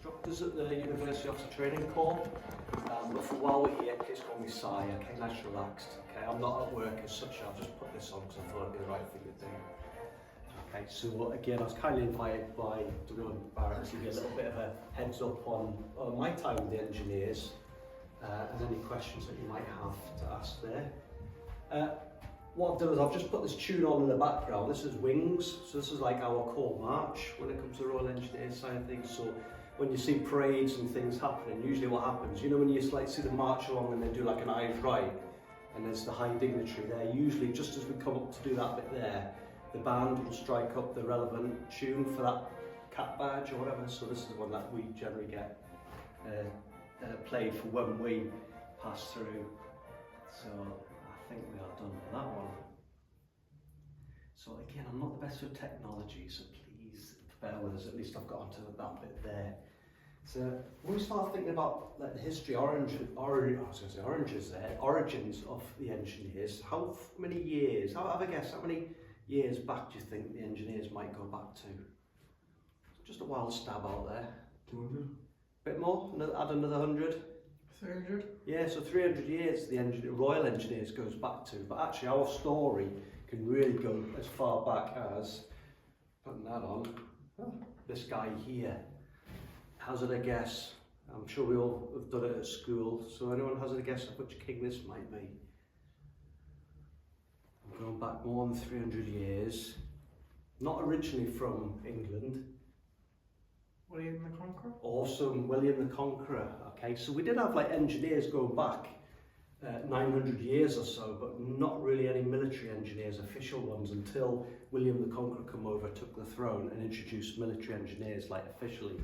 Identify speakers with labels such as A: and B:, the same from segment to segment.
A: instructors at the University Officer Training Corps. But for while we're here, please call me Si, okay, nice relaxed. Okay, I'm not at work as such, I'll just put this on because I thought it'd be the right thing to do. Okay, so again, I was kindly invited by WO Barracks to give a little bit of a heads up on my time with the engineers and any questions that you might have to ask there. What I've done is I've just put this tune on in the background. This is Wings, so this is like our core march when it comes to the Royal Engineers side of things. So when you see parades and things happening, usually what happens, you know when you like see them march along and they do like an eyes right, and there's the high dignitary there, usually just as we come up to do that bit there, the band will strike up the relevant tune for that cap badge or whatever. So this is the one that we generally get played for when we pass through. So I think we are done with that one. So again, I'm not the best with technology, so please bear with us. At least I've got onto that bit there. So when we start thinking about like the history, origins of the engineers, how many years? Have a guess? How many years back do you think the engineers might go back to? Just a wild stab out there.
B: 200.
A: Bit more? Add another 100.
B: 300?
A: Yeah, so 300 years the Royal Engineers goes back to, but actually our story can really go as far back as, putting that on, this guy here. Hazard a guess. I'm sure we all have done it at school, so anyone hazard a guess of which king this might be? I'm going back more than 300 years. Not originally from England.
B: William the Conqueror?
A: Awesome, William the Conqueror. Okay, so we did have like engineers going back 900 years or so, but not really any military engineers, official ones, until William the Conqueror come over, took the throne and introduced military engineers like officially.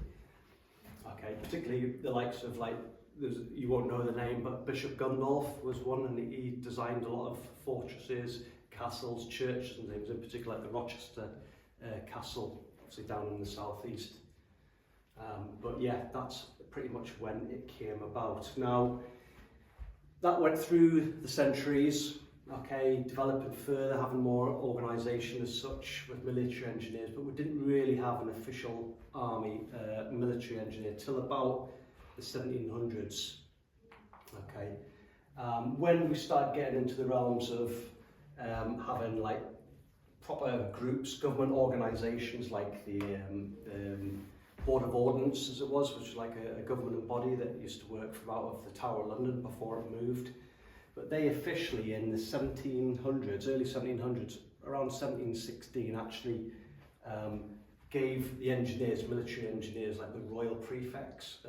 A: Okay, particularly the likes of like, you won't know the name, but Bishop Gundulph was one, and he designed a lot of fortresses, castles, churches and things, in particular like the Rochester Castle, obviously down in the southeast. But yeah, that's pretty much when it came about. Now, that went through the centuries, okay, developing further, having more organisation as such with military engineers, but we didn't really have an official army military engineer till about the 1700s, okay. When we started getting into the realms of having like proper groups, government organisations like the Board of Ordnance, as it was, which was like a government body that used to work from out of the Tower of London before it moved. But they officially in the 1700s, early 1700s, around 1716 actually gave the engineers, military engineers, like the royal prefix.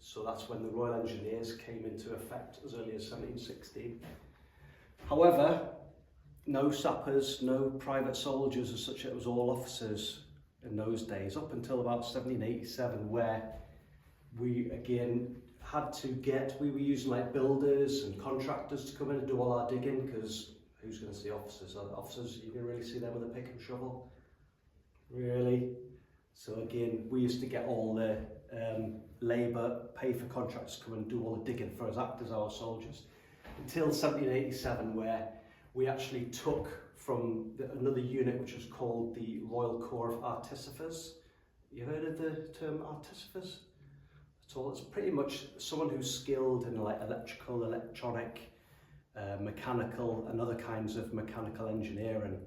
A: So that's when the Royal Engineers came into effect as early as 1716. However, no sappers, no private soldiers as such, it was all officers in those days, up until about 1787, where we again had to we were using like builders and contractors to come in and do all our digging, because who's going to see officers? Officers, you can really see them with a pick and shovel? Really? So again, we used to get all the labour, pay for contractors to come and do all the digging for us, act as our soldiers, until 1787, where we actually took from another unit which was called the Royal Corps of Artificers. You heard of the term artificers? So it's pretty much someone who's skilled in like electrical, electronic, mechanical and other kinds of mechanical engineering.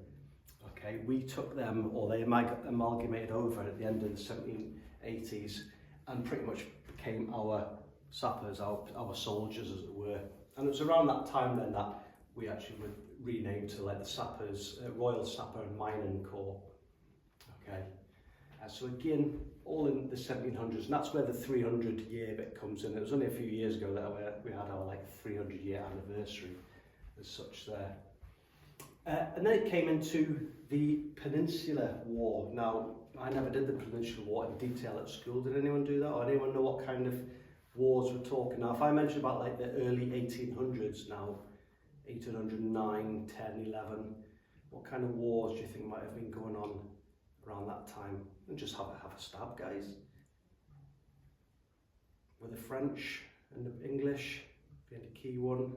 A: Okay, we took them, or they amalgamated over at the end of the 1780s and pretty much became our sappers, our soldiers as it were. And it was around that time then that we actually were renamed to like the Sappers, Royal Sapper and Mining Corps. Okay, so again, all in the 1700s, and that's where the 300-year bit comes in. It was only a few years ago that we had our like 300-year anniversary as such there. And then it came into the Peninsular War. Now, I never did the Peninsular War in detail at school. Did anyone do that? Or anyone know what kind of wars we're talking? Now, if I mention about like the early 1800s now, 1809, 10, 11, what kind of wars do you think might have been going on around that time? And just have a stab, guys. With the French and the English being a key one.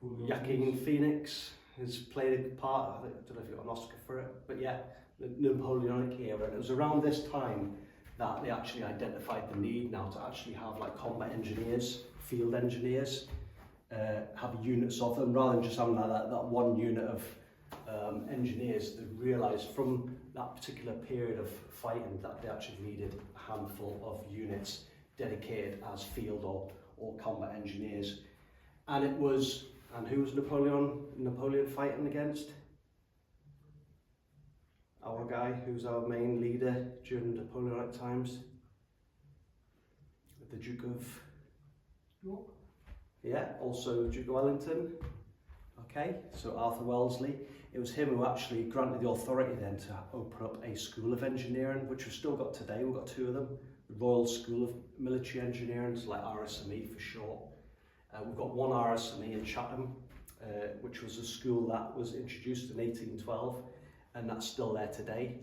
A: Joaquin Phoenix has played a part, I don't know if he got an Oscar for it, but yeah, the Napoleonic era. And it was around this time that they actually identified the need now to actually have like combat engineers, field engineers, have units of them rather than just having like that one unit of engineers. They realised from that particular period of fighting that they actually needed a handful of units dedicated as field or combat engineers. And it was, and who was Napoleon fighting against? Our guy who's our main leader during Napoleonic times, the Duke of
B: York.
A: Yeah, also Duke of Wellington. Okay, so Arthur Wellesley. It was him who actually granted the authority then to open up a school of engineering, which we've still got today. We've got two of them, the Royal School of Military Engineering, so like RSME for short. We've got one RSME in Chatham, which was a school that was introduced in 1812, and that's still there today.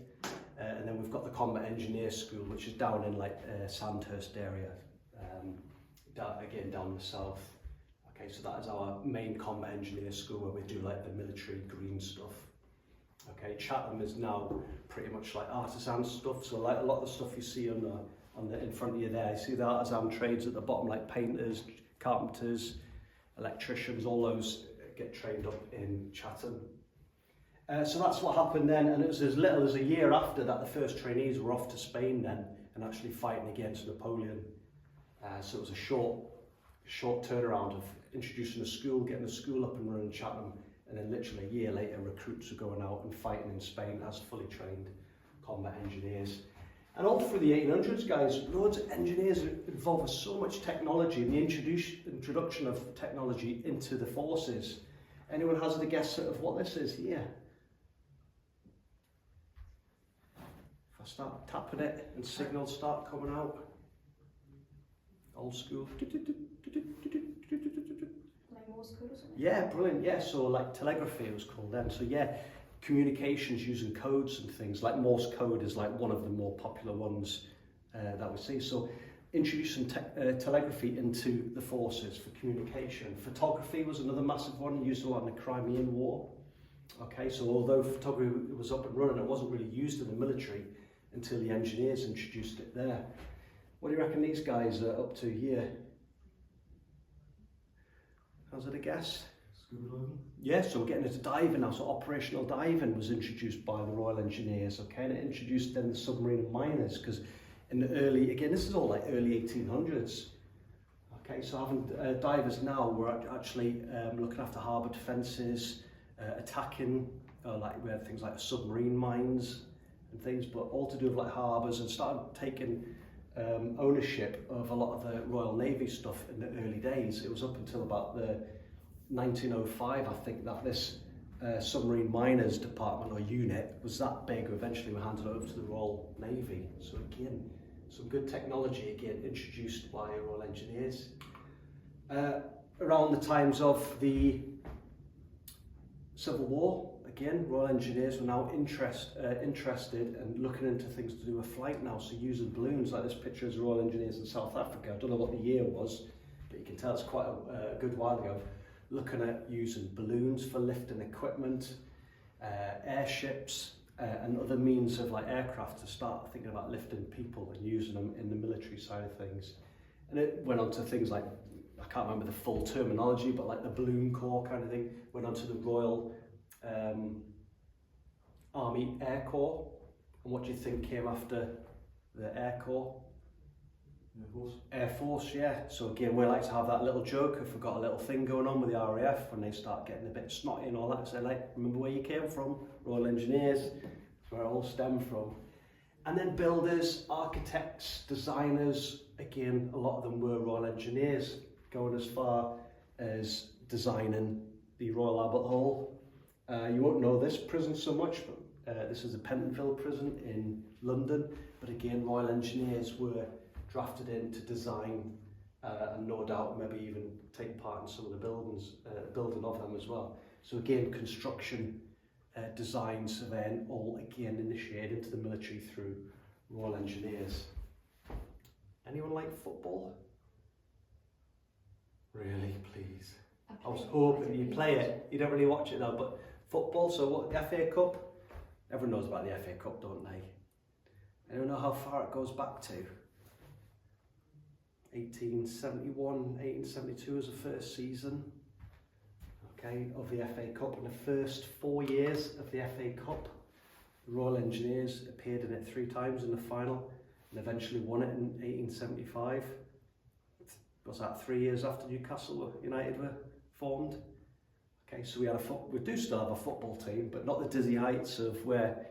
A: And then we've got the Combat Engineer School, which is down in like Sandhurst area, again down the south. Okay, so that is our main combat engineer school where we do like the military green stuff. Okay, Chatham is now pretty much like artisan stuff. So like a lot of the stuff you see on the in front of you there, you see the artisan trades at the bottom, like painters, carpenters, electricians, all those get trained up in Chatham. So that's what happened then, and it was as little as a year after that the first trainees were off to Spain then and actually fighting against Napoleon. So it was a short turnaround of introducing a school, getting a school up and running in Chatham, and then literally a year later recruits were going out and fighting in Spain as fully trained combat engineers. And all through the 1800s, guys, loads of engineers are involved with so much technology and the introduction of technology into the forces. Anyone has a guess of what this is here? If I start tapping it and signals start coming out. Old school.
C: Like Morse code or something?
A: Yeah, brilliant. Yeah, so like telegraphy it was called then. So yeah, communications using codes and things like Morse code is like one of the more popular ones that we see. So introducing telegraphy into the forces for communication. Photography was another massive one, used a lot in the Crimean War. Okay, so although photography was up and running, it wasn't really used in the military until the engineers introduced it there. What do you reckon these guys are up to here? How's it a guess?
B: Scuba diving.
A: Yeah, so we're getting into diving now. So operational diving was introduced by the Royal Engineers, okay, and it introduced then the submarine miners, because in the early, again, this is all like early 1800s. Okay, so having divers now, we're actually looking after harbour defences, attacking, like we had things like submarine mines and things, but all to do with like harbours, and started taking ownership of a lot of the Royal Navy stuff in the early days. It was up until about the 1905, I think, that this submarine miners department or unit was that big. Eventually we handed it over to the Royal Navy. So again, some good technology again introduced by Royal Engineers. Around the times of the Civil War, again, Royal Engineers were now interested and looking into things to do with flight now, so using balloons, like this picture is Royal Engineers in South Africa. I don't know what the year was, but you can tell it's quite a good while ago. Looking at using balloons for lifting equipment, airships, and other means of like aircraft to start thinking about lifting people and using them in the military side of things. And it went on to things like, I can't remember the full terminology, but like the balloon corps kind of thing, went on to the Royal Army Air Corps. And what do you think came after the Air Corps?
B: Air Force.
A: Air Force, yeah. So again, we like to have that little joke if we've got a little thing going on with the RAF when they start getting a bit snotty and all that. So like, remember where you came from? Royal Engineers. That's where it all stemmed from. And then builders, architects, designers, again, a lot of them were Royal Engineers, going as far as designing the Royal Albert Hall. You won't know this prison so much, but this is the Pentonville prison in London. But again, Royal Engineers were drafted in to design and no doubt maybe even take part in some of the building of them as well. So again, construction, design, surveying, all again initiated into the military through Royal Engineers. Anyone like football? Really, please. I was hoping you'd play it. You don't really watch it though, but football, so what, the FA Cup? Everyone knows about the FA Cup, don't they? I don't know how far it goes back to. 1871, 1872 was the first season, okay, of the FA Cup. In the first 4 years of the FA Cup, the Royal Engineers appeared in it 3 times in the final and eventually won it in 1875. Was that 3 years after Newcastle United were formed? Okay, so we do still have a football team, but not the dizzy heights of where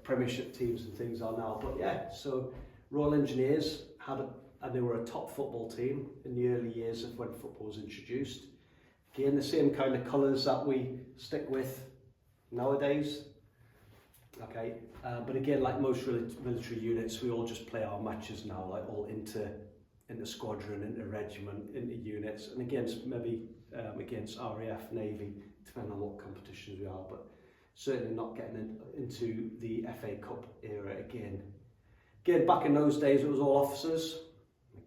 A: Premiership teams and things are now. But yeah, so Royal Engineers and they were a top football team in the early years of when football was introduced. Again, the same kind of colours that we stick with nowadays. Okay, but again, like most military units, we all just play our matches now, like all into squadron, into regiment, into units, and against maybe against RAF, Navy, depending on what competitions we are, but certainly not getting into the FA Cup era again. Again, back in those days, it was all officers.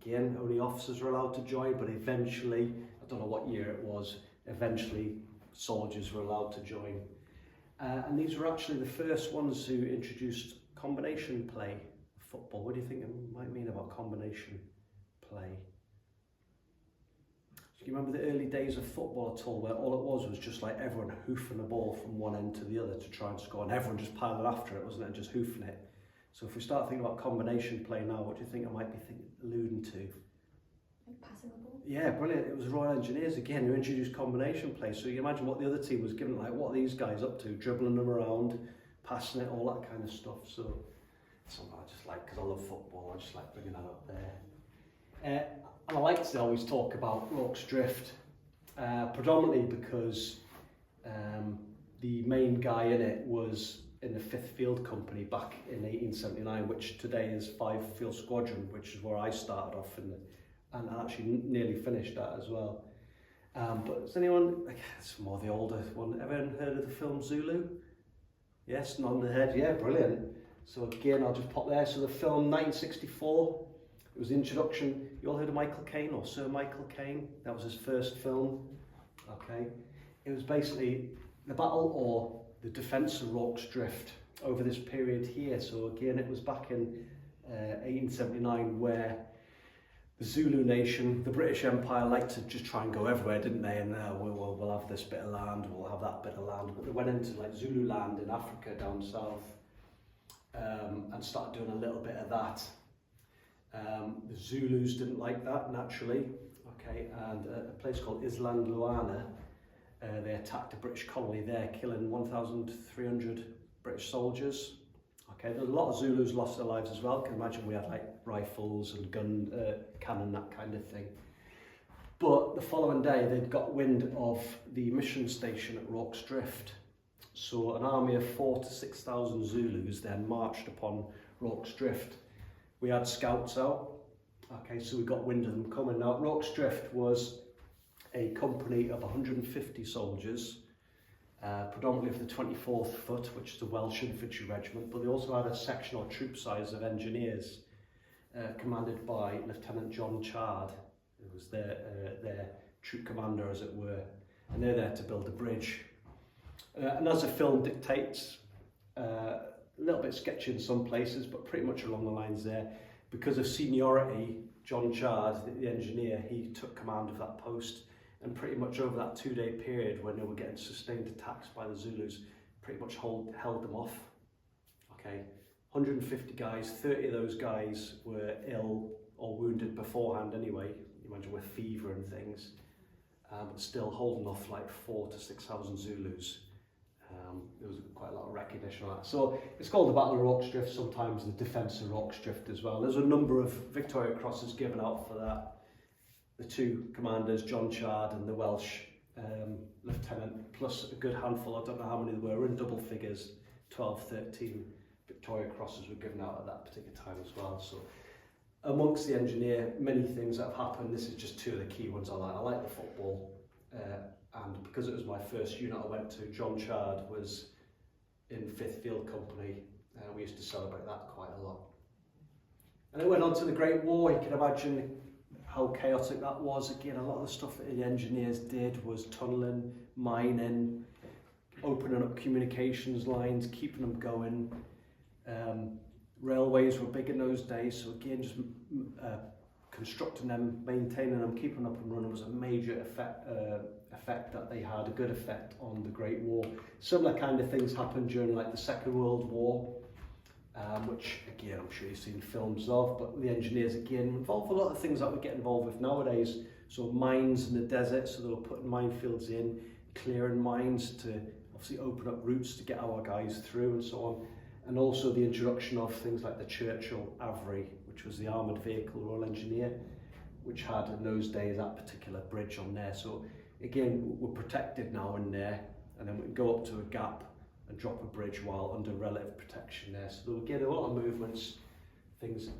A: Again, only officers were allowed to join, but eventually, I don't know what year it was, eventually soldiers were allowed to join. And these were actually the first ones who introduced combination play football. What do you think it might mean about combination play? Do you remember the early days of football at all, where all it was just like everyone hoofing the ball from one end to the other to try and score, and everyone just piling after it, wasn't it, and just hoofing it? So if we start thinking about combination play now, what do you think it might be alluding to?
C: Like passing the ball?
A: Yeah, brilliant. It was Royal Engineers again who introduced combination play. So you imagine what the other team was giving, like what are these guys up to? Dribbling them around, passing it, all that kind of stuff. So something I just like, because I love football, I just like bringing that up there. And I like to always talk about Rorke's Drift, predominantly because the main guy in it was in the 5th Field Company back in 1879, which today is 5th Field Squadron, which is where I started off and actually nearly finished that as well. But has anyone, it's more the older one, ever heard of the film Zulu? Yes, nodding the head, yeah, brilliant. So again, I'll just pop there. So the film 1964, it was the introduction. You all heard of Michael Caine or Sir Michael Caine? That was his first film. Okay, it was basically the battle or the defence of Rorke's Drift over this period here. So again, it was back in 1879 where the Zulu nation, the British Empire, liked to just try and go everywhere, didn't they? And we'll have this bit of land, we'll have that bit of land. But they went into like Zulu land in Africa down south and started doing a little bit of that. The Zulus didn't like that, naturally, okay, and a place called Island Luana, they attacked a British colony there, killing 1,300 British soldiers. Okay, a lot of Zulus lost their lives as well. Can you imagine we had like rifles and cannon, that kind of thing. But the following day, they'd got wind of the mission station at Rorke's Drift. So an army of 4,000 to 6,000 Zulus then marched upon Rorke's Drift. We had scouts out, okay, so we got wind of them coming. Now, Rorke's Drift was a company of 150 soldiers, predominantly of the 24th Foot, which is the Welsh Infantry Regiment, but they also had a section or troop size of engineers, commanded by Lieutenant John Chard, who was their troop commander, as it were, and they're there to build a bridge. And as the film dictates, a little bit sketchy in some places, but pretty much along the lines there. Because of seniority, John Chard, the engineer, he took command of that post, and pretty much over that 2-day period when they were getting sustained attacks by the Zulus, pretty much held them off. Okay, 150 guys, 30 of those guys were ill or wounded beforehand anyway, imagine with fever and things, but still holding off like 4,000 to 6,000 Zulus. There was quite a lot of recognition on that. So it's called the Battle of Rorke's Drift, sometimes the Defence of Rorke's Drift as well. There's a number of Victoria Crosses given out for that. The two commanders, John Chard and the Welsh lieutenant, plus a good handful, I don't know how many there were, in double figures, 12, 13 Victoria Crosses were given out at that particular time as well. So amongst the engineer, many things that have happened. This is just two of the key ones I like. I like the football. And because it was my first unit I went to, John Chard was in 5th Field Company. We used to celebrate that quite a lot. And it went on to the Great War. You can imagine how chaotic that was. Again, a lot of the stuff that the engineers did was tunnelling, mining, opening up communications lines, keeping them going. Railways were big in those days, so again, just constructing them, maintaining them, keeping them up and running was a major effect that they had, a good effect on the Great War. Similar kind of things happened during like the Second World War, which again I'm sure you've seen films of, but the engineers again involved a lot of things that we get involved with nowadays. So mines in the desert, so they were putting minefields in, clearing mines to obviously open up routes to get our guys through and so on. And also the introduction of things like the Churchill Avery, which was the armoured vehicle Royal Engineer, which had in those days that particular bridge on there. So again, we're protected now in there, and then we can go up to a gap and drop a bridge while under relative protection there. So we'll get a lot of movements, things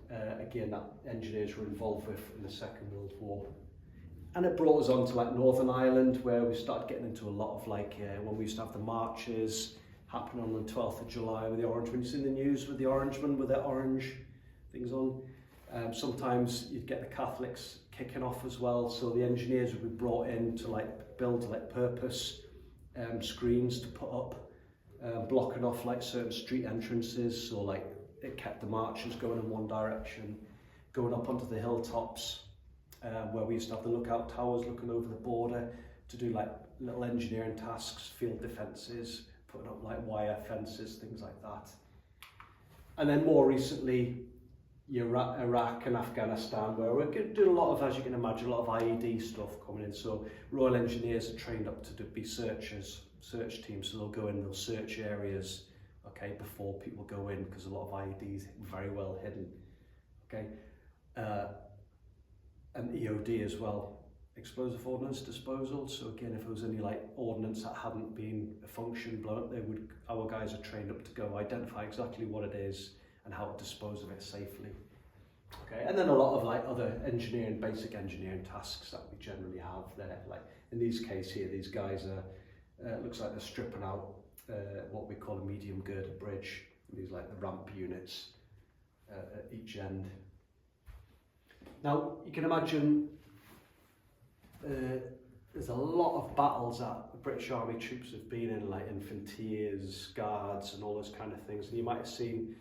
A: again that engineers were involved with in the Second World War. And it brought us on to like Northern Ireland, where we started getting into a lot of like when we used to have the marches happening on the 12th of July with the Orangemen. You've seen the news with the Orangemen with their orange things on. Sometimes you'd get the Catholics kicking off as well, so the engineers would be brought in to like build like purpose screens to put up, blocking off like certain street entrances, so like it kept the marches going in one direction, going up onto the hilltops, where we used to have the lookout towers looking over the border to do like little engineering tasks, field defences, putting up like wire fences, things like that. And then more recently, Iraq and Afghanistan, where we're doing a lot of, as you can imagine, a lot of IED stuff coming in. So Royal Engineers are trained up to be searchers, search teams, so they'll go in, they'll search areas, okay, before people go in, because a lot of IEDs are very well hidden, okay. And EOD as well, explosive ordnance disposal. So again, if there was any like ordnance that hadn't been a function blown up, our guys are trained up to go identify exactly what it is and how to dispose of it safely. Okay, and then a lot of like other engineering, basic engineering tasks that we generally have there. Like in these case here, these guys are, looks like they're stripping out what we call a medium girder bridge. These like the ramp units at each end. Now, you can imagine there's a lot of battles that the British Army troops have been in, like infanteers, guards, and all those kind of things. And you might have seen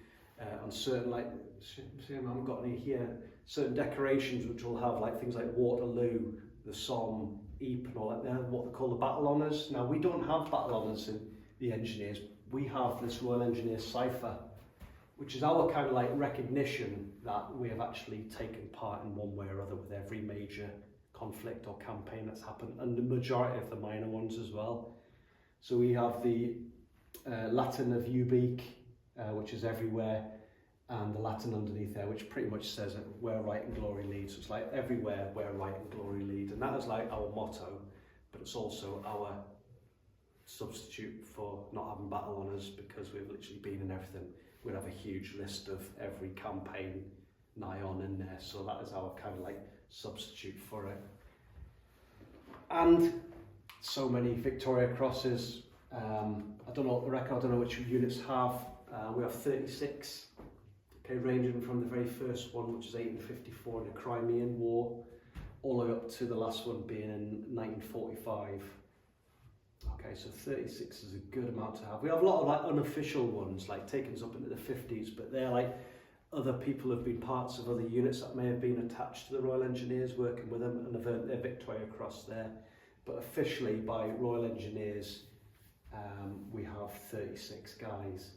A: on certain, like, I haven't got any here, certain decorations which will have like things like Waterloo, the Somme, Ypres, and all that. They're what they call the battle honours. Now, we don't have battle honours in the engineers. We have this Royal Engineers cipher, which is our kind of like recognition that we have actually taken part in one way or other with every major conflict or campaign that's happened, and the majority of the minor ones as well. So we have the Latin of Ubique, which is everywhere, and the Latin underneath there, which pretty much says it, where right and glory leads. So it's like everywhere where right and glory lead, and that is like our motto, but it's also our substitute for not having battle honours, because we've literally been in everything. We'd have a huge list of every campaign nigh on in there, so that is our kind of like substitute for it. And so many Victoria Crosses. I don't know the record, I don't know which units have. We have 36, okay, ranging from the very first one, which is 1854 in the Crimean War, all the way up to the last one being in 1945. Okay, so 36 is a good amount to have. We have a lot of like unofficial ones, like taking us up into the 50s, but they're like other people have been parts of other units that may have been attached to the Royal Engineers, working with them, and have earned their Victoria Cross there. But officially by Royal Engineers, we have 36 guys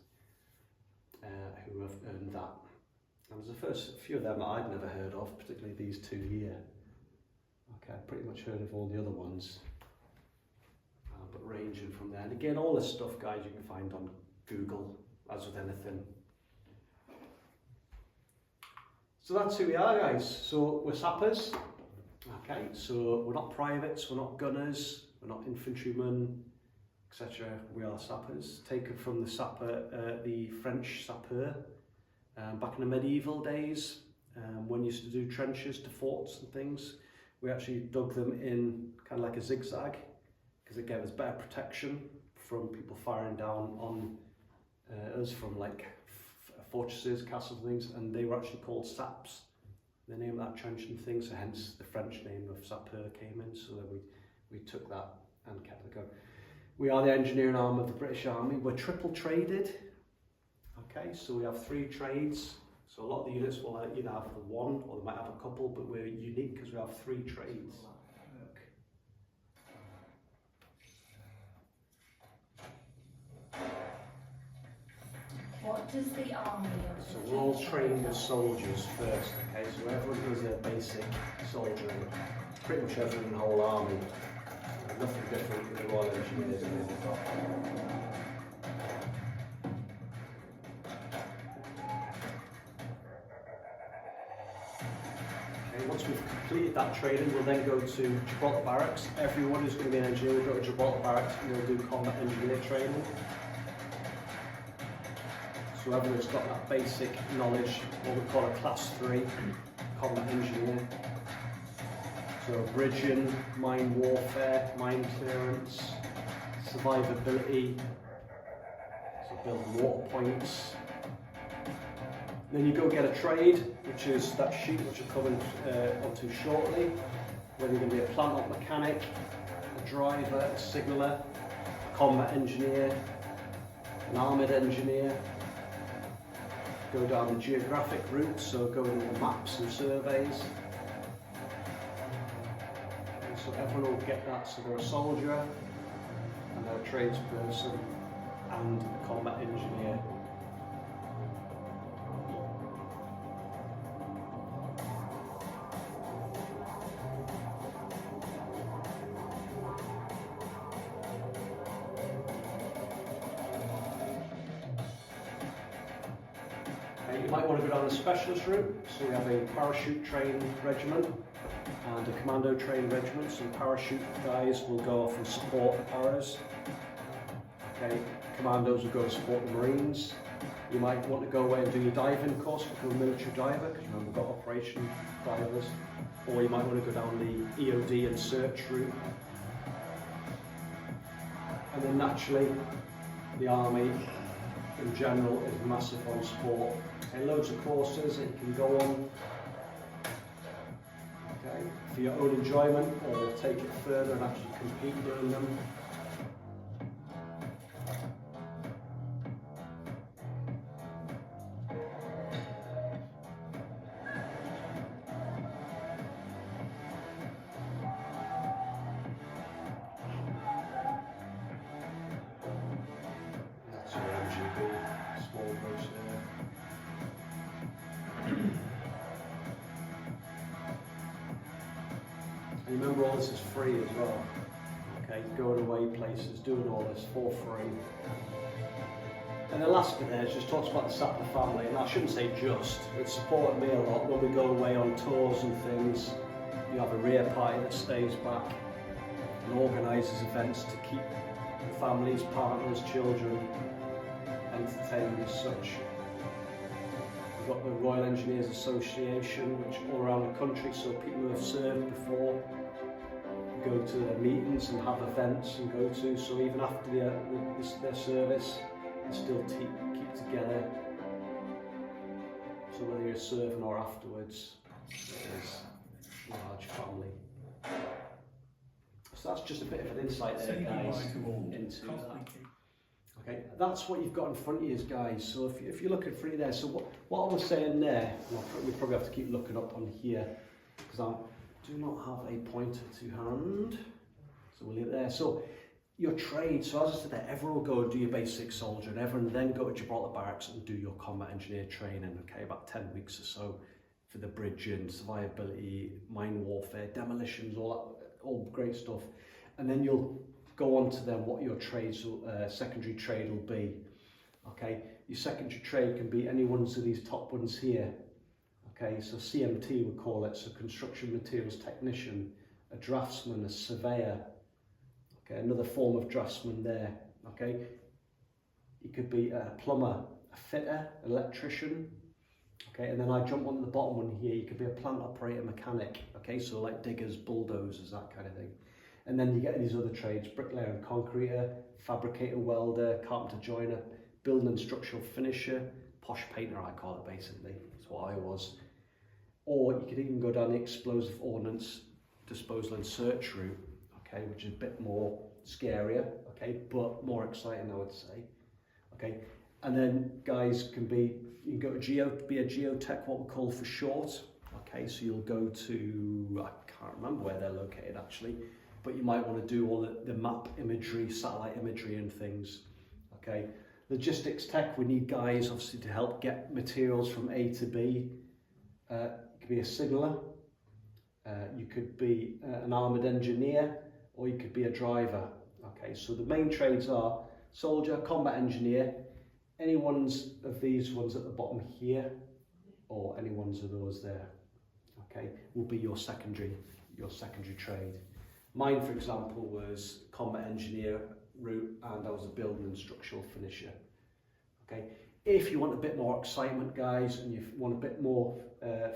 A: who have earned that. And there's the first few of them that I'd never heard of, particularly these two here. Okay, I've pretty much heard of all the other ones. But ranging from there, and again, all this stuff, guys, you can find on Google, as with anything. So that's who we are, guys. So we're sappers. Okay, so we're not privates, we're not gunners, we're not infantrymen, etc. We are sappers, taken from the sapper, the French sapeur, back in the medieval days, when you used to do trenches to forts and things. We actually dug them in kind of like a zigzag, because it gave us better protection from people firing down on us from like fortresses, castles and things, and they were actually called saps, the name of that trenching thing, so hence the French name of sapeur came in, so then we took that and kept it going. We are the engineering arm of the British Army. We're triple traded, Okay, so we have 3 trades. So a lot of the units will either have the one or they might have a couple, but we're unique because we have 3 trades.
C: What does the army
A: So we're all trained as soldiers first, okay? So everyone does their basic soldiering, pretty much everyone in the whole army. Nothing different with the Royal Engineers. Okay, once we've completed that training, we'll then go to Gibraltar Barracks. Everyone who's going to be an engineer will go to Gibraltar Barracks and they'll do combat engineer training. So everyone's got that basic knowledge, what we call a class 3 combat engineer. So bridging, mine warfare, mine clearance, survivability, so building water points. Then you go get a trade, which is that sheet which we're coming onto shortly, whether you're going to be a plant op mechanic, a driver, a signaller, a combat engineer, an armoured engineer. Go down the geographic route, so go into the maps and surveys. So everyone will get that, so they're a soldier, and they're a tradesperson, and a combat engineer. You might want to go down the specialist route, so we have a parachute trained regiment and a commando trained regiment, so the parachute guys will go off and support the paras. Okay, commandos will go and support the Marines. You might want to go away and do your diving course, become a military diver, because remember we've got operation divers, or you might want to go down the EOD and search route. And then naturally, the army in general is massive on sport. Okay, loads of courses that you can go on, okay, for your own enjoyment, or take it further and actually compete doing them. That's your MGB, small bridge there. And remember, all this is free as well. Okay, going away places, doing all this for free. And the last bit there just talks about the Sattler family, and I shouldn't say just, it's supported me a lot when we go away on tours and things. You have a rear party that stays back and organises events to keep families, partners, children entertained as such. We've got the Royal Engineers Association, which all around the country, so people who have served before go to their meetings and have events and go to, so even after their service, they still keep together. So whether you're serving or afterwards, there's a large family. So that's just a bit of an insight there, guys, into that. Okay, that's what you've got in front of you, guys. So if you're looking through there, so what I was saying there, we probably have to keep looking up on here, because I do not have a pointer to hand. So we'll leave it there. So your trade, so as I said there, everyone will go and do your basic soldier, and everyone then go to Gibraltar Barracks and do your combat engineer training, okay, about 10 weeks or so for the bridging, survivability, mine warfare, demolitions, all great stuff. And then you'll go on to then what your trades, secondary trade will be. Okay, your secondary trade can be any one of these top ones here. Okay, so CMT we call it, so construction materials technician, a draftsman, a surveyor. Okay, another form of draftsman there. Okay, you could be a plumber, a fitter, an electrician. Okay, and then I jump on the bottom one here, you could be a plant operator mechanic. Okay, so like diggers, bulldozers, that kind of thing. And then you get these other trades, bricklayer and concreter, fabricator, welder, carpenter, joiner, building and structural finisher, posh painter I call it basically, that's what I was. Or you could even go down the explosive ordnance disposal and search route, okay, which is a bit more scarier, okay, but more exciting I would say. Okay, And then guys you can go to be a geotech, what we call for short. Okay, so you'll go to, I can't remember where they're located actually, but you might want to do all the map imagery, satellite imagery and things. Okay, logistics tech, we need guys obviously to help get materials from A to B. You could be a signaller, you could be an armoured engineer, or you could be a driver. Okay, so the main trades are soldier, combat engineer, any ones of these ones at the bottom here, or any ones of those there, okay, will be your secondary trade. Mine, for example, was combat engineer route, and I was a building and structural finisher. Okay, if you want a bit more excitement, guys, and you want a bit more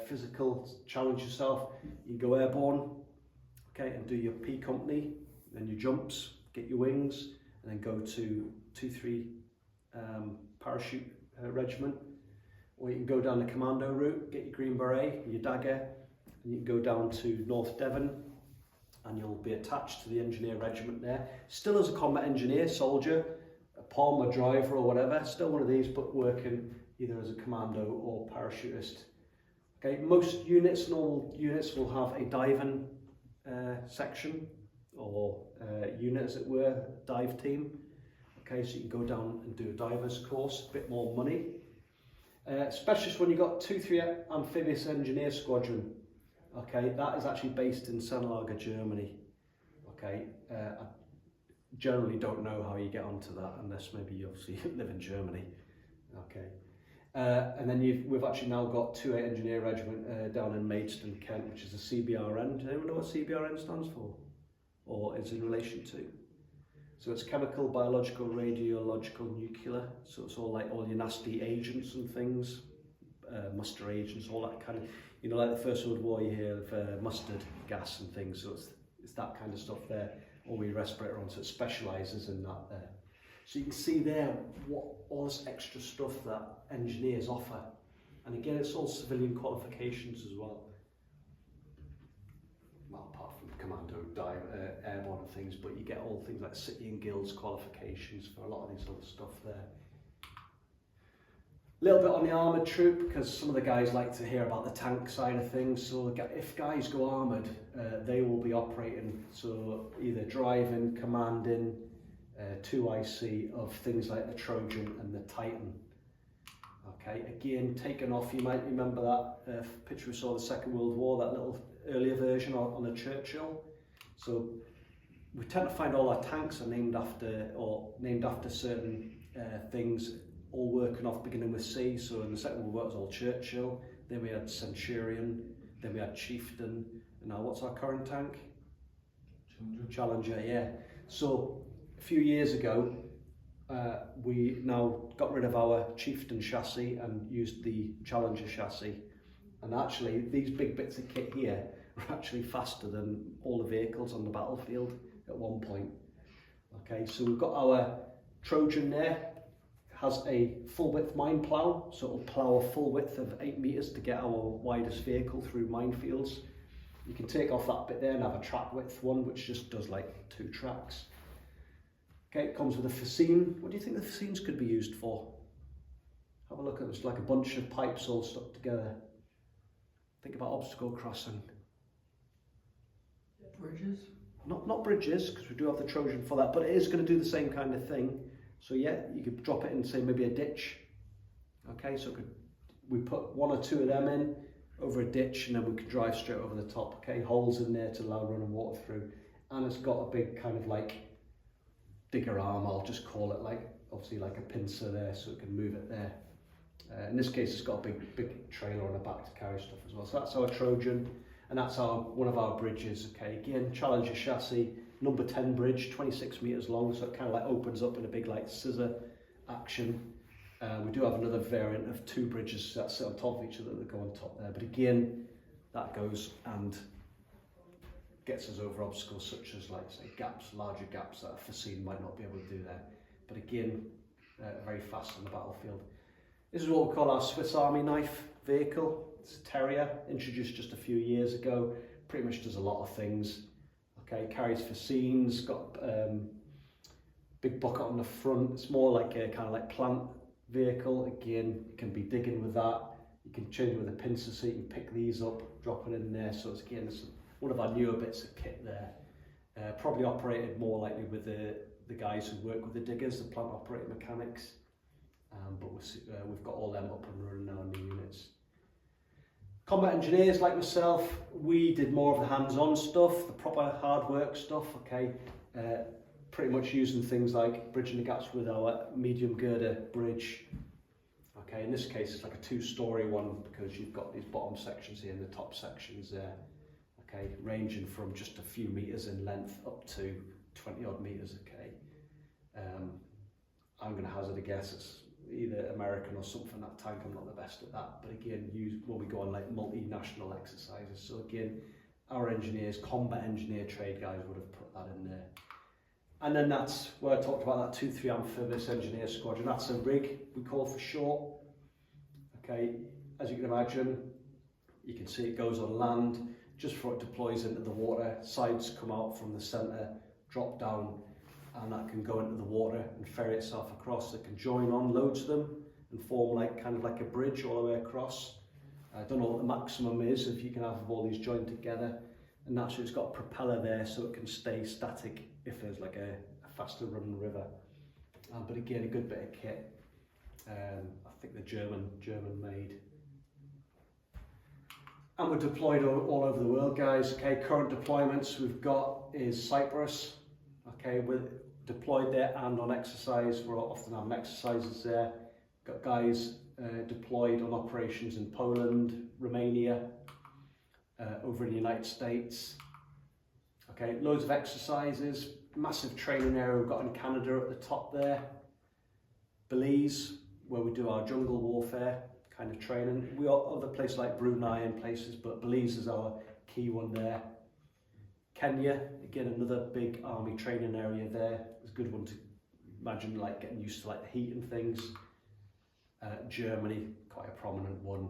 A: physical, challenge yourself, you go airborne, okay, and do your P company, then your jumps, get your wings, and then go to 2-3 parachute regiment, or you can go down the commando route, get your green beret, your dagger, and you can go down to North Devon, and you'll be attached to the engineer regiment there, still as a combat engineer, soldier, a POM, a driver or whatever, still one of these, but working either as a commando or parachutist. Okay, most units, normal units, will have a diving section, or unit as it were, dive team. Okay, so you can go down and do a diver's course, a bit more money. Specialist when you've got 2-3 amphibious engineer squadron. Okay, that is actually based in Sennelager, Germany. Okay, I generally don't know how you get onto that unless maybe you obviously live in Germany. Okay, and then we've actually now got 2-8 engineer regiment down in Maidstone, Kent, which is a CBRN. Does anyone know what CBRN stands for, or is in relation to? So it's chemical, biological, radiological, nuclear. So it's all like all your nasty agents and things, mustard agents, all that kind of, you know, like the First World War, you hear of mustard gas and things. So it's that kind of stuff there, all your respirator on. So it specialises in that there. So you can see there what all this extra stuff that engineers offer. And again, it's all civilian qualifications as well. Well, apart from commando, airborne and things, but you get all things like city and guilds qualifications for a lot of these other stuff there. A little bit on the armoured troop, because some of the guys like to hear about the tank side of things. So if guys go armoured, they will be operating, so either driving, commanding, 2IC of things like the Trojan and the Titan. Okay, again, taken off, you might remember that picture we saw of the Second World War, that little earlier version on a Churchill. So we tend to find all our tanks are named after certain things, all working off beginning with C. So in the Second World War it was all Churchill, then we had Centurion, then we had Chieftain, and now what's our current tank? Challenger, yeah. So a few years ago we now got rid of our Chieftain chassis and used the Challenger chassis. And actually, these big bits of kit here are actually faster than all the vehicles on the battlefield at one point. Okay, so we've got our Trojan there, has a full width mine plough, so it'll plough a full width of 8 metres to get our widest vehicle through minefields. You can take off that bit there and have a track width one, which just does like 2 tracks. Okay, it comes with a fascine. What do you think the fascines could be used for? Have a look at it, it's like a bunch of pipes all stuck together. Think about obstacle crossing.
B: Bridges?
A: Not bridges, because we do have the Trojan for that, but it is going to do the same kind of thing. So yeah, you could drop it in, say, maybe a ditch. Okay, so we put 1 or 2 of them in over a ditch, and then we could drive straight over the top. Okay, holes in there to allow running water through. And it's got a big kind of like digger arm, I'll just call it, like obviously like a pincer there, so it can move it there. In this case, it's got a big trailer on the back to carry stuff as well. So that's our Trojan, and that's one of our bridges. Okay, again, Challenger chassis, number 10 bridge, 26 metres long, so it kind of like opens up in a big like scissor action. We do have another variant of 2 bridges that sit on top of each other that go on top there, but again, that goes and gets us over obstacles such as, like, say, gaps, larger gaps that a fascine might not be able to do there. But again, very fast on the battlefield. This is what we call our Swiss Army knife vehicle. It's a Terrier, introduced just a few years ago. Pretty much does a lot of things. Okay, carries fascines, got big bucket on the front. It's more like a kind of like plant vehicle. Again, you can be digging with that. You can change it with a pincer so you can pick these up, drop it in there. So it's again, it's one of our newer bits of kit there. Probably operated more likely with the guys who work with the diggers, the plant operator mechanics. But we've got all them up and running now in the units. Combat engineers like myself, we did more of the hands-on stuff, the proper hard work stuff, okay? Pretty much using things like bridging the gaps with our medium girder bridge. Okay, in this case it's like a two-storey one because you've got these bottom sections here and the top sections there. Okay, ranging from just a few metres in length up to 20 odd metres, okay? I'm going to hazard a guess it's either American or something, that tank, I'm not the best at that, but again, when we go on like multinational exercises, so again, our engineers, combat engineer trade guys would have put that in there. And then that's where I talked about that 2-3 amphibious engineer squadron, that's a rig we call for short. Okay, as you can imagine, you can see it goes on land, just before it deploys into the water, sides come out from the centre, drop down, and that can go into the water and ferry itself across. It can join on loads of them and form like kind of like a bridge all the way across. I don't know what the maximum is if you can have all these joined together, and naturally it's got a propeller there so it can stay static if there's like a faster running river. But again, a good bit of kit. I think the German made. And we're deployed all over the world, guys. Okay, current deployments we've got is Cyprus. Okay, we're deployed there and on exercise. We're often having exercises there. Got guys deployed on operations in Poland, Romania, over in the United States. Okay, loads of exercises, massive training area we've got in Canada at the top there. Belize, where we do our jungle warfare kind of training. We got other places like Brunei and places, but Belize is our key one there. Kenya, again, another big army training area there. It's a good one to imagine, like getting used to like the heat and things. Germany, quite a prominent one,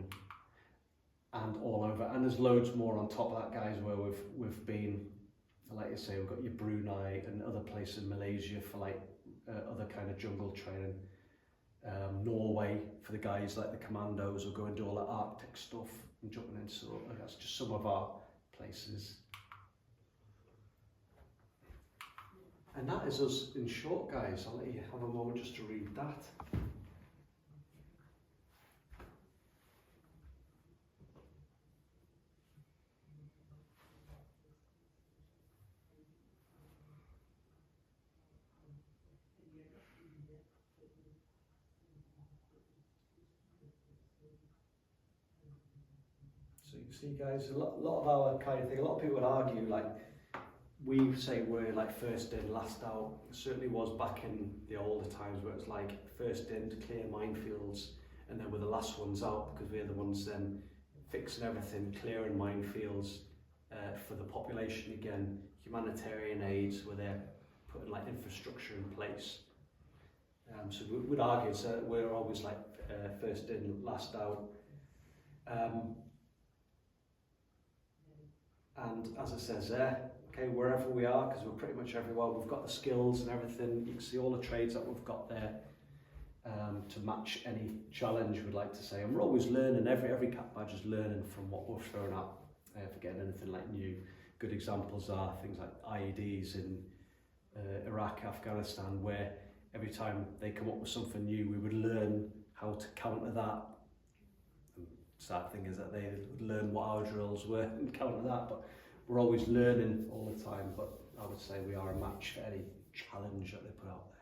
A: and all over. And there's loads more on top of that, guys, where we've been. Like you say, we've got your Brunei and other places in Malaysia for like other kind of jungle training. Norway for the guys like the commandos who go and do all the Arctic stuff and jumping in. So that's just some of our places. And that is us in short, guys. I'll let you have a moment just to read that. So you see, guys, a lot of our kind of thing, a lot of people would argue, like, we say we're like first in, last out. It certainly was back in the older times where it's like first in to clear minefields, and then we're the last ones out because we're the ones then fixing everything, clearing minefields for the population again. Humanitarian aids, where they're putting like infrastructure in place. So we would argue that we're always like first in, last out. And as it says there, okay, wherever we are, because we're pretty much everywhere, we've got the skills and everything. You can see all the trades that we've got there to match any challenge we'd like to say. And we're always learning, every cap badge is learning from what we're throwing out, forgetting anything like new. Good examples are things like IEDs in Iraq, Afghanistan, where every time they come up with something new, we would learn how to counter that. And the sad thing is that they would learn what our drills were and counter that, but we're always learning all the time. But I would say we are a match for any challenge that they put out there.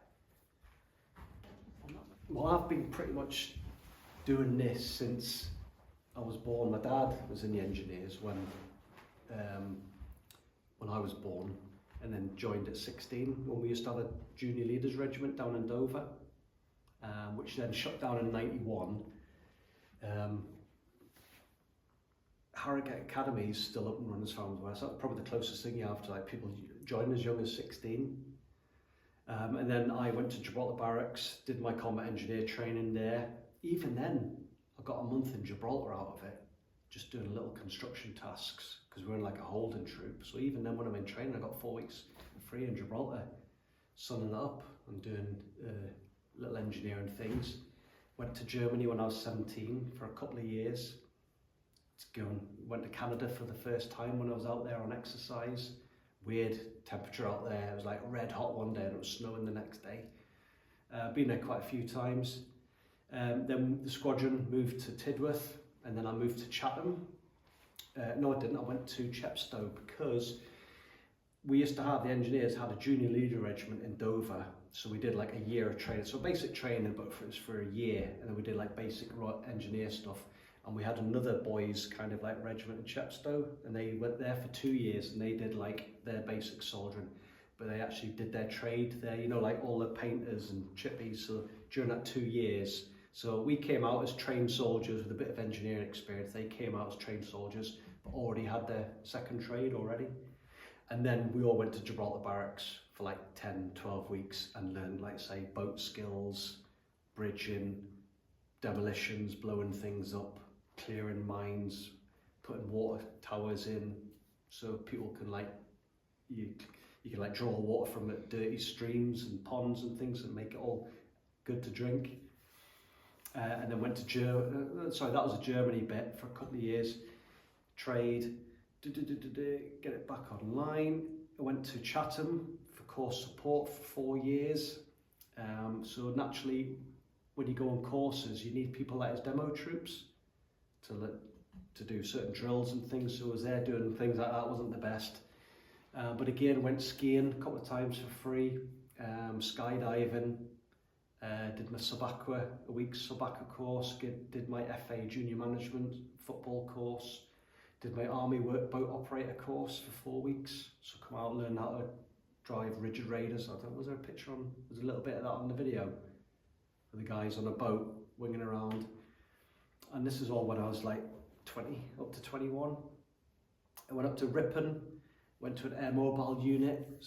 A: Well, I've been pretty much doing this since I was born. My dad was in the engineers when I was born, and then joined at 16 when we used to have a junior leaders regiment down in Dover, which then shut down in 91. Harrogate Academy is still up and running as far as I'm aware, so that's probably the closest thing you have to like people joining as young as 16. And then I went to Gibraltar Barracks, did my combat engineer training there. Even then, I got a month in Gibraltar out of it, just doing little construction tasks, because we're in like a holding troop. So even then when I'm in training, I got 4 weeks free in Gibraltar, sunning up and doing little engineering things. Went to Germany when I was 17 for a couple of years. Went to Canada for the first time when I was out there on exercise. Weird temperature out there. It was like red hot one day and it was snowing the next day. Been there quite a few times. Then the squadron moved to Tidworth and then I moved to Chatham. No, I didn't. I went to Chepstow because we used to have, the engineers had a junior leader regiment in Dover. So we did like a year of training. So basic training, but it was for a year. And then we did like basic engineer stuff. And we had another boys kind of like regiment in Chepstow. And they went there for 2 years and they did like their basic soldiering. But they actually did their trade there, you know, like all the painters and chippies. So during that 2 years, so we came out as trained soldiers with a bit of engineering experience. They came out as trained soldiers, but already had their second trade already. And then we all went to Gibraltar Barracks for like 10, 12 weeks and learned, like say, boat skills, bridging, demolitions, blowing things up, clearing mines, putting water towers in so people can like, you can like draw water from dirty streams and ponds and things and make it all good to drink. And then went to sorry, that was a Germany bit for a couple of years. Trade, get it back online. I went to Chatham for course support for 4 years. So naturally, when you go on courses, you need people like as demo troops to do certain drills and things. So I was there doing things like that. Wasn't the best. But again, went skiing a couple of times for free, skydiving, did my a week's sub-aqua course, did my FA junior management football course, did my army boat operator course for 4 weeks. So come out and learn how to drive rigid raiders. I don't know, was there a picture on, there's a little bit of that on the video, of the guys on a boat winging around. And this is all when I was like 20, up to 21. I went up to Ripon, went to an air mobile unit,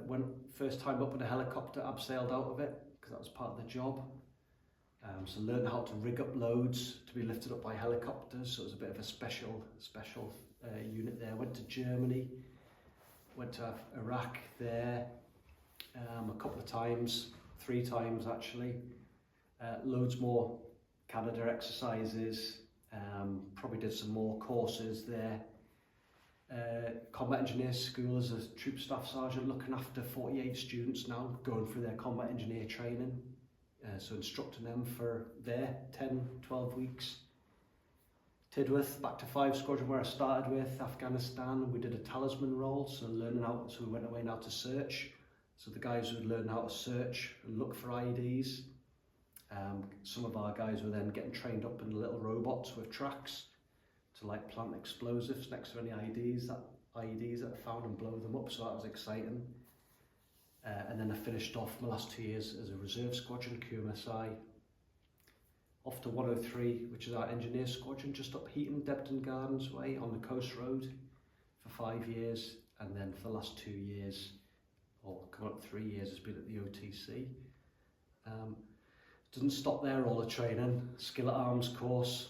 A: went first time up in a helicopter, abseiled out of it, because that was part of the job. So learned how to rig up loads to be lifted up by helicopters, so it was a bit of a special unit there. Went to Germany, went to Iraq there a couple of times, 3 times actually. Loads more Canada exercises, probably did some more courses there. Combat Engineer School as a Troop Staff Sergeant, looking after 48 students now, going through their combat engineer training. So instructing them for their 10, 12 weeks. Tidworth, back to 5 Squadron where I started with, Afghanistan, we did a talisman role, so learning how, so we went away now to search. So the guys would learn how to search and look for IEDs. Some of our guys were then getting trained up in little robots with tracks to like plant explosives next to any IEDs that are found and blow them up, so that was exciting. And then I finished off my last 2 years as a reserve squadron, QMSI. Off to 103, which is our engineer squadron, just up Heaton, Debden Gardens way on the coast road for 5 years. And then for the last 2 years, or coming up 3 years, has been at the OTC. Doesn't stop there, all the training, Skillet Arms course,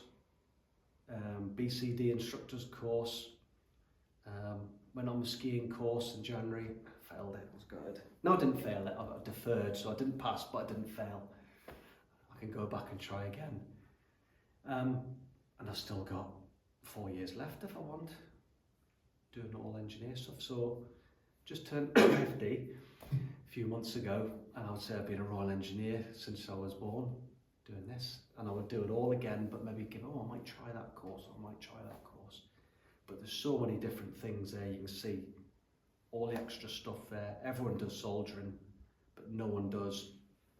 A: BCD instructors course, went on the skiing course in January, failed it, it was good. No, I didn't fail it, I deferred, so I didn't pass, but I didn't fail. I can go back and try again. And I've still got 4 years left if I want, doing all engineer stuff. So just turned 50 a few months ago, and I would say I've been a Royal Engineer since I was born, doing this. And I would do it all again, but maybe I might try that course, I might try that course. But there's so many different things there, you can see all the extra stuff there. Everyone does soldiering, but no one does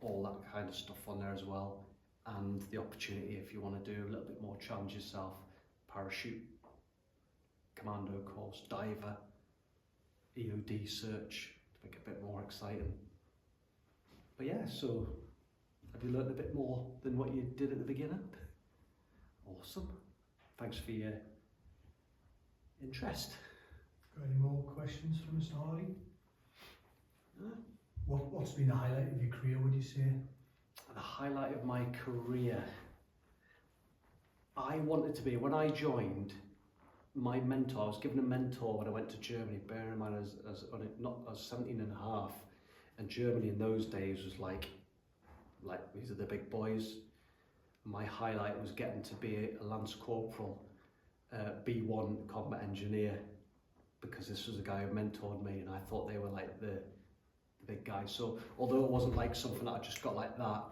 A: all that kind of stuff on there as well. And the opportunity, if you want to do a little bit more, challenge yourself, parachute, commando course, diver, EOD search, to make it a bit more exciting. But yeah, so have you learned a bit more than what you did at the beginning? Awesome. Thanks for your interest.
B: Got any more questions for Mr. Hardy?
A: No?
B: What's been the highlight of your career, would you say?
A: The highlight of my career, I wanted to be, when I joined, my mentor, I was given a mentor when I went to Germany. Bear in mind, I was 17 and a half, and Germany in those days was like these are the big boys. My highlight was getting to be a Lance Corporal, B1 combat engineer, because this was a guy who mentored me and I thought they were like the big guys. So although it wasn't like something that I just got like that,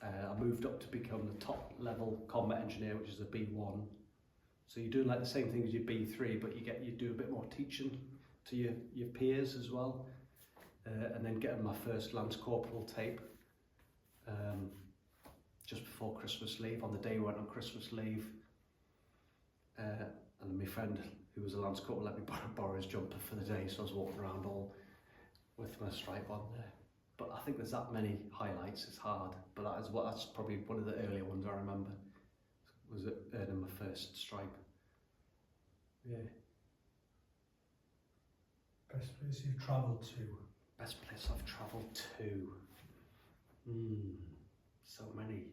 A: I moved up to become the top level combat engineer, which is a B1. So you're doing like the same thing as your B3, but you do a bit more teaching to your peers as well. And then getting my first Lance Corporal tape just before Christmas leave, on the day we went on Christmas leave. And my friend, who was a Lance Corporal, let me borrow his jumper for the day, so I was walking around all with my stripe on there. But I think there's that many highlights, it's hard. But that's probably one of the earlier ones I remember, was earning my first stripe. Yeah.
B: Best place you've travelled to?
A: Best place I've travelled to? So many.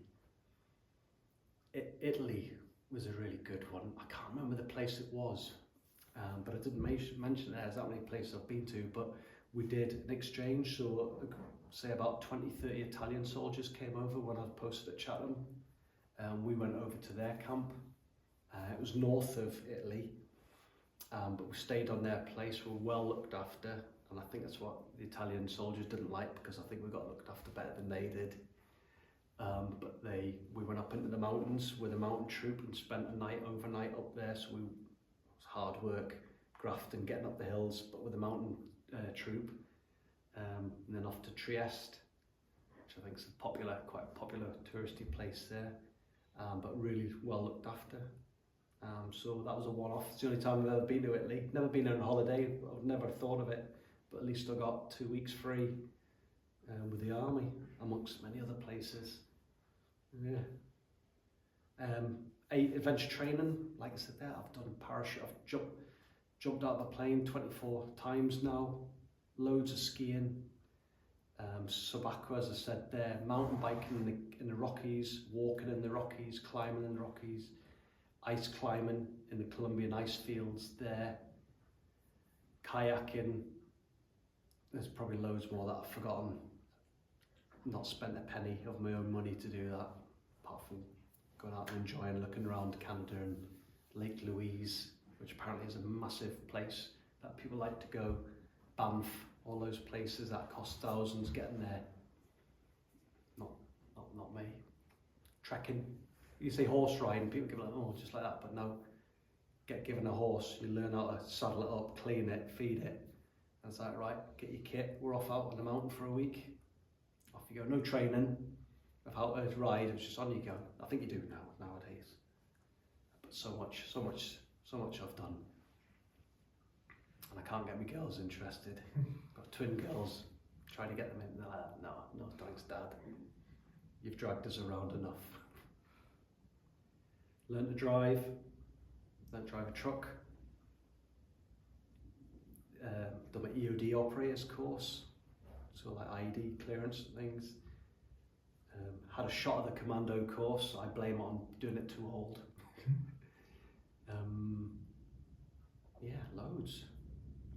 A: Italy was a really good one. I can't remember the place it was, but I didn't mention it as that many places I've been to, but we did an exchange, so say about 20-30 Italian soldiers came over when I was posted at Chatham. We went over to their camp. It was north of Italy, but we stayed on their place. We were well looked after, and I think that's what the Italian soldiers didn't like, because I think we got looked after better than they did. But we went up into the mountains with a mountain troop and spent a night overnight up there, so it was hard work, grafting, getting up the hills, but with a mountain troop. And then off to Trieste, which I think is quite a popular touristy place there, but really well looked after. So that was a one-off. It's the only time I've ever been to Italy. Never been on holiday, I've never thought of it, but at least I got 2 weeks free with the army, amongst many other places. Yeah. Adventure training, like I said there, I've done parachute, I've jumped out of a plane 24 times now, loads of skiing, subaqua, as I said there, mountain biking in the Rockies, walking in the Rockies, climbing in the Rockies, ice climbing in the Colombian ice fields there, kayaking. There's probably loads more that I've forgotten. Not spent a penny of my own money to do that, apart from going out and enjoying looking around Canada and Lake Louise, which apparently is a massive place that people like to go. Banff, all those places that cost thousands getting there. Not me. Trekking. You say horse riding, people give it like, oh, just like that, but no. Get given a horse, you learn how to saddle it up, clean it, feed it. And it's like, right, get your kit, we're off out on the mountain for a week. Off you go, no training of how to ride, it's just on you go. I think you do nowadays. But so much I've done. And I can't get my girls interested. Got twin girls, trying to get them in, they're like, no thanks Dad. You've dragged us around enough. Learned to drive a truck. Done my EOD operators course, so like ID clearance and things. Had a shot at the commando course, I blame it on doing it too old. Yeah, loads.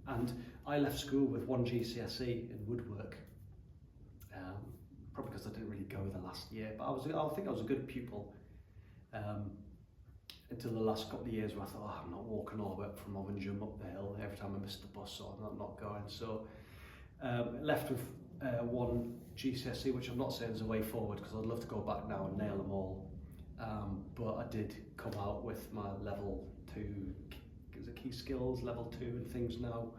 A: And I left school with 1 GCSE in woodwork, probably because I didn't really go the last year, but I think I was a good pupil. Until the last couple of years where I thought, I'm not walking all the way up from Ovingdon up the hill every time I missed the bus, so I'm not going. So left with 1 GCSE, which I'm not saying is a way forward, because I'd love to go back now and nail them all. But I did come out with my level 2, is it key skills, level 2 and things now.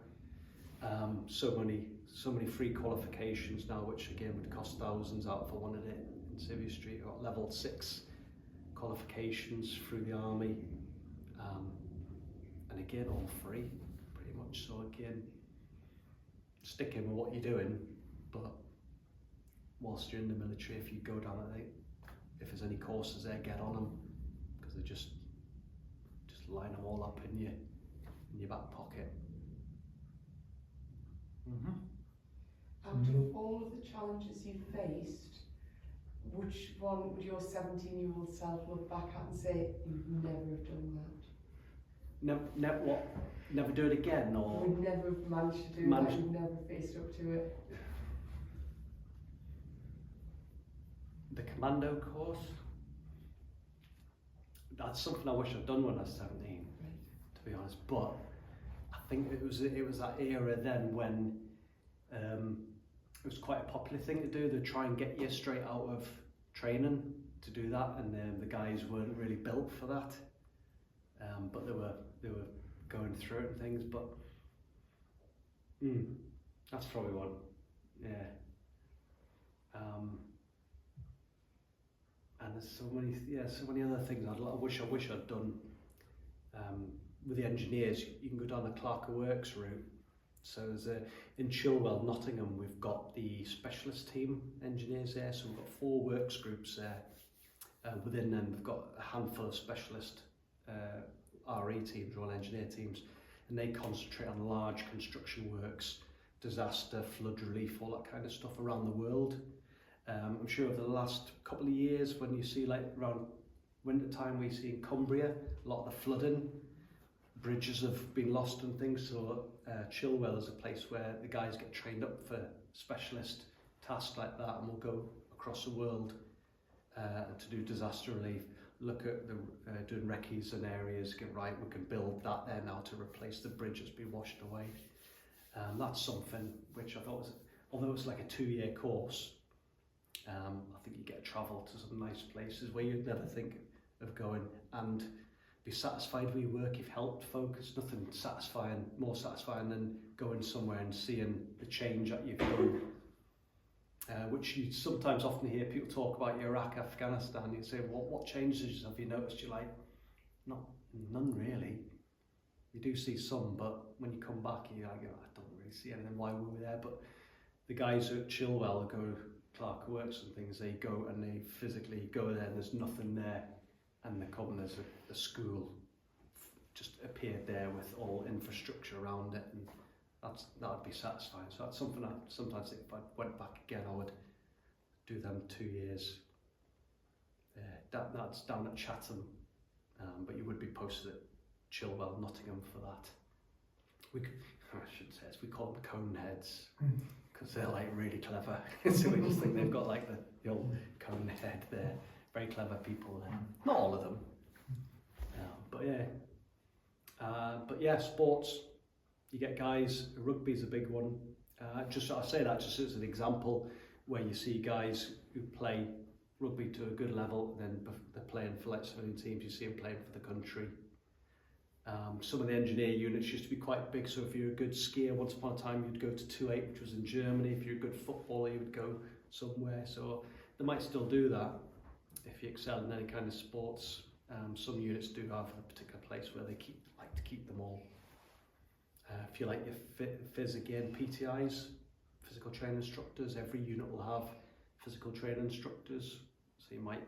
A: So many free qualifications now, which again would cost thousands out if I wanted it in Civvy Street. I got level 6 qualifications through the army, and again all free pretty much. So again, sticking with what you're doing, but whilst you're in the military, if you go down if there's any courses there, get on them, because they just line them all up in your back pocket.
D: Out of all of the challenges you faced, which one would your 17-year-old self look back at and say, you'd never have done that?
A: Never do it again, or?
D: Would never have managed to do that, you'd never faced up to it.
A: the commando course. That's something I wish I'd done when I was 17, to be honest. But I think it was that era then when it was quite a popular thing to do. They try and get you straight out of training to do that, and the guys weren't really built for that. But they were going through it and things. But that's probably one. Yeah. And there's so many other things I wish I'd done. With the engineers, you can go down the Clerk of Works route. So there's in Chilwell, Nottingham, we've got the specialist team engineers there. So we've got 4 works groups there. Within them, we've got a handful of specialist RE teams, Royal Engineer teams, and they concentrate on large construction works, disaster, flood relief, all that kind of stuff around the world. I'm sure over the last couple of years, when you see like around winter time, we see in Cumbria a lot of the flooding, bridges have been lost and things. So Chilwell is a place where the guys get trained up for specialist tasks like that, and will go across the world to do disaster relief. Look at the doing recce's and areas. Get right, we can build that there now to replace the bridge that's been washed away. That's something which I thought was, although it's like a 2-year course. I think you get to travel to some nice places where you'd never think of going, and be satisfied with your work. You've helped folks. Nothing more satisfying than going somewhere and seeing the change that you've done. Which you sometimes often hear people talk about Iraq, Afghanistan. You say, what changes have you noticed? You're like, none really. You do see some, but when you come back, you're like, I don't really see anything. Why were we there? But the guys at Chilwell go Clerk of Works and things, they go and they physically go there and there's nothing there, and they come and there's a school just appeared there with all infrastructure around it, and that would be satisfying. So that's something I sometimes think if I went back again, I would do them 2 years. That's down at Chatham, but you would be posted at Chilwell, Nottingham for that. I should say this, we call them cone heads, because they're like really clever. So we just think they've got like the old cone head there. Very clever people there. Not all of them. But yeah, sports. You get guys, rugby's a big one. I say that just as an example, where you see guys who play rugby to a good level, then they're playing for like civilian teams, you see them playing for the country. Some of the engineer units used to be quite big, so if you're a good skier, once upon a time you'd go to 2-8, which was in Germany. If you're a good footballer, you would go somewhere. So they might still do that if you excel in any kind of sports. Some units do have a particular place where they like to keep them all. If you like your phys again, PTIs, physical training instructors, every unit will have physical training instructors. So you might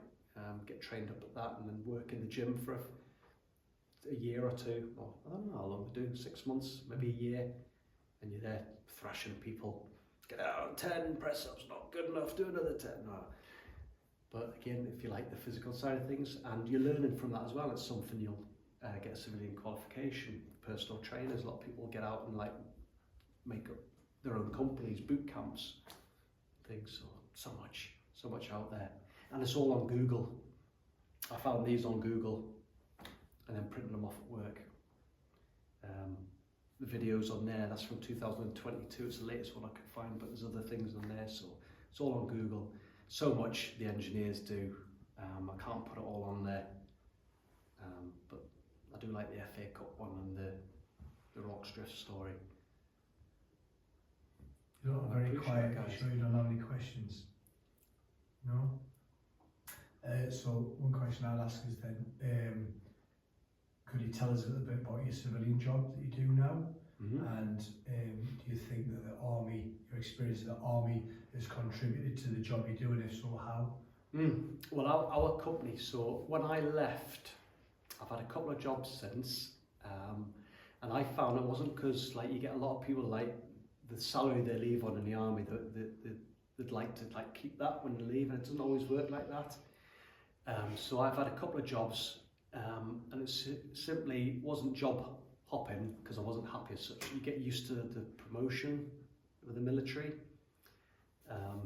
A: get trained up at that and then work in the gym for a year or two, or I don't know how long they do, 6 months, maybe a year, and you're there thrashing people. Get out, 10 press-ups, not good enough, do another 10. No. But again, if you like the physical side of things, and you're learning from that as well, it's something you'll get a civilian qualification. Personal trainers, a lot of people get out and like make up their own companies, boot camps, things. So much out there, and it's all on Google. I found these on Google, and then printing them off at work. The videos on there, that's from 2022. It's the latest one I could find, but there's other things on there, so it's all on Google. So much the engineers do. I can't put it all on there, but I do like the FA Cup one and the Rocks Drift story.
B: You're not very quiet, I'm sure you don't have any questions. No? So one question I'll ask is then, could you tell us a little bit about your civilian job that you do now? And do you think that the Army, your experience in the Army, has contributed to the job you do, and if so, how?
A: Well, our company, so when I left, I've had a couple of jobs since, and I found it wasn't because like you get a lot of people like the salary they leave on in the Army, they'd like to like keep that when they leave, and it doesn't always work like that. So I've had a couple of jobs, and it simply wasn't job hopping because I wasn't happy as such. You get used to the promotion with the military.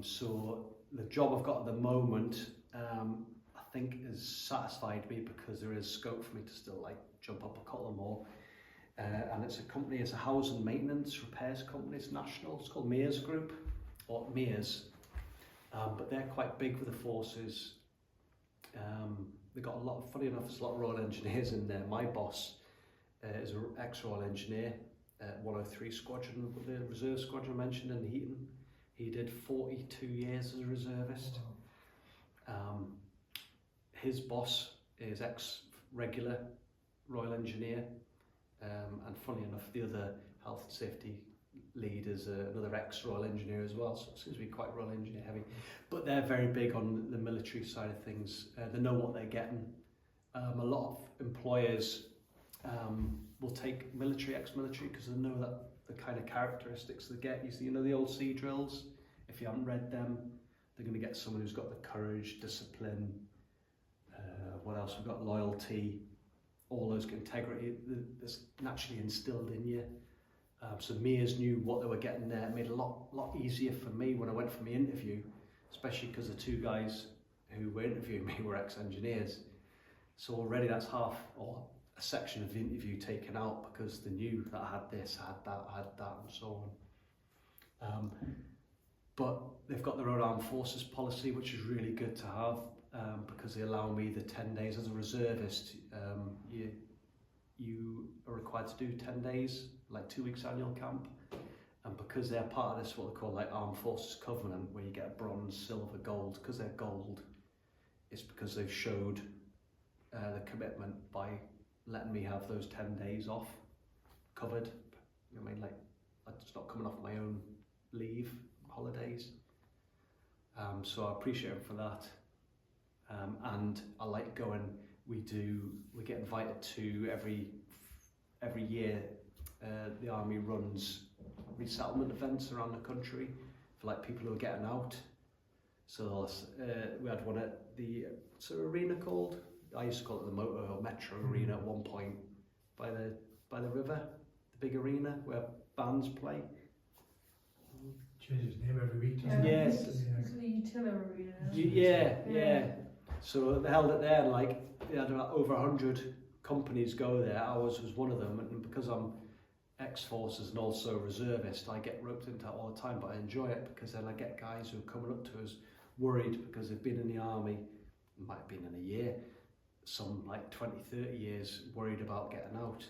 A: So the job I've got at the moment, I think has satisfied me because there is scope for me to still like jump up a couple more. And it's a company, it's a housing maintenance repairs company, it's national, it's called Mears Group, or Mears. But they're quite big with the forces. They've got a lot of, funny enough, there's a lot of Royal Engineers in there. My boss is an ex-Royal Engineer at 103 Squadron, the Reserve Squadron I mentioned in Heaton. He did 42 years as a reservist. His boss is ex-regular Royal Engineer, and funny enough, the other health and safety lead is another ex-Royal Engineer as well, so it seems to be quite Royal Engineer heavy. But they're very big on the military side of things. They know what they're getting. A lot of employers will take military, ex-military, because they know that the kind of characteristics they get. You see, you know the old sea drills? If you haven't read them, they're going to get someone who's got the courage, discipline, what else? We've got loyalty, all those integrity that's naturally instilled in you. So Mears knew what they were getting there. It made it a lot easier for me when I went for my interview, especially because the two guys who were interviewing me were ex-engineers. So already that's half or a section of the interview taken out because they knew that I had this, I had that, and so on. But they've got their own armed forces policy, which is really good to have, because they allow me the 10 days as a reservist. You are required to do 10 days, like 2 weeks annual camp. And because they're part of this, what they call like Armed Forces Covenant, where you get bronze, silver, gold, because they're gold, it's because they've showed the commitment by letting me have those 10 days off covered. You know what I mean? Like, I'm just not coming off my own leave, holidays. So I appreciate them for that. And I like going, we get invited to every year, the army runs resettlement events around the country for like people who are getting out. So we had one at the, what's the arena called? I used to call it the Motor or Metro Arena at one point, by the river, the big arena where bands play.
B: Changes name every week, doesn't
A: Yeah.
B: it?
C: It's the utility arena.
A: Yeah. So they held it there, and like they had over 100 companies go there. Ours was one of them, and because I'm ex-forces and also reservist, I get roped into it all the time, but I enjoy it because then I get guys who are coming up to us worried because they've been in the army, might have been in a year, some like 20, 30 years, worried about getting out.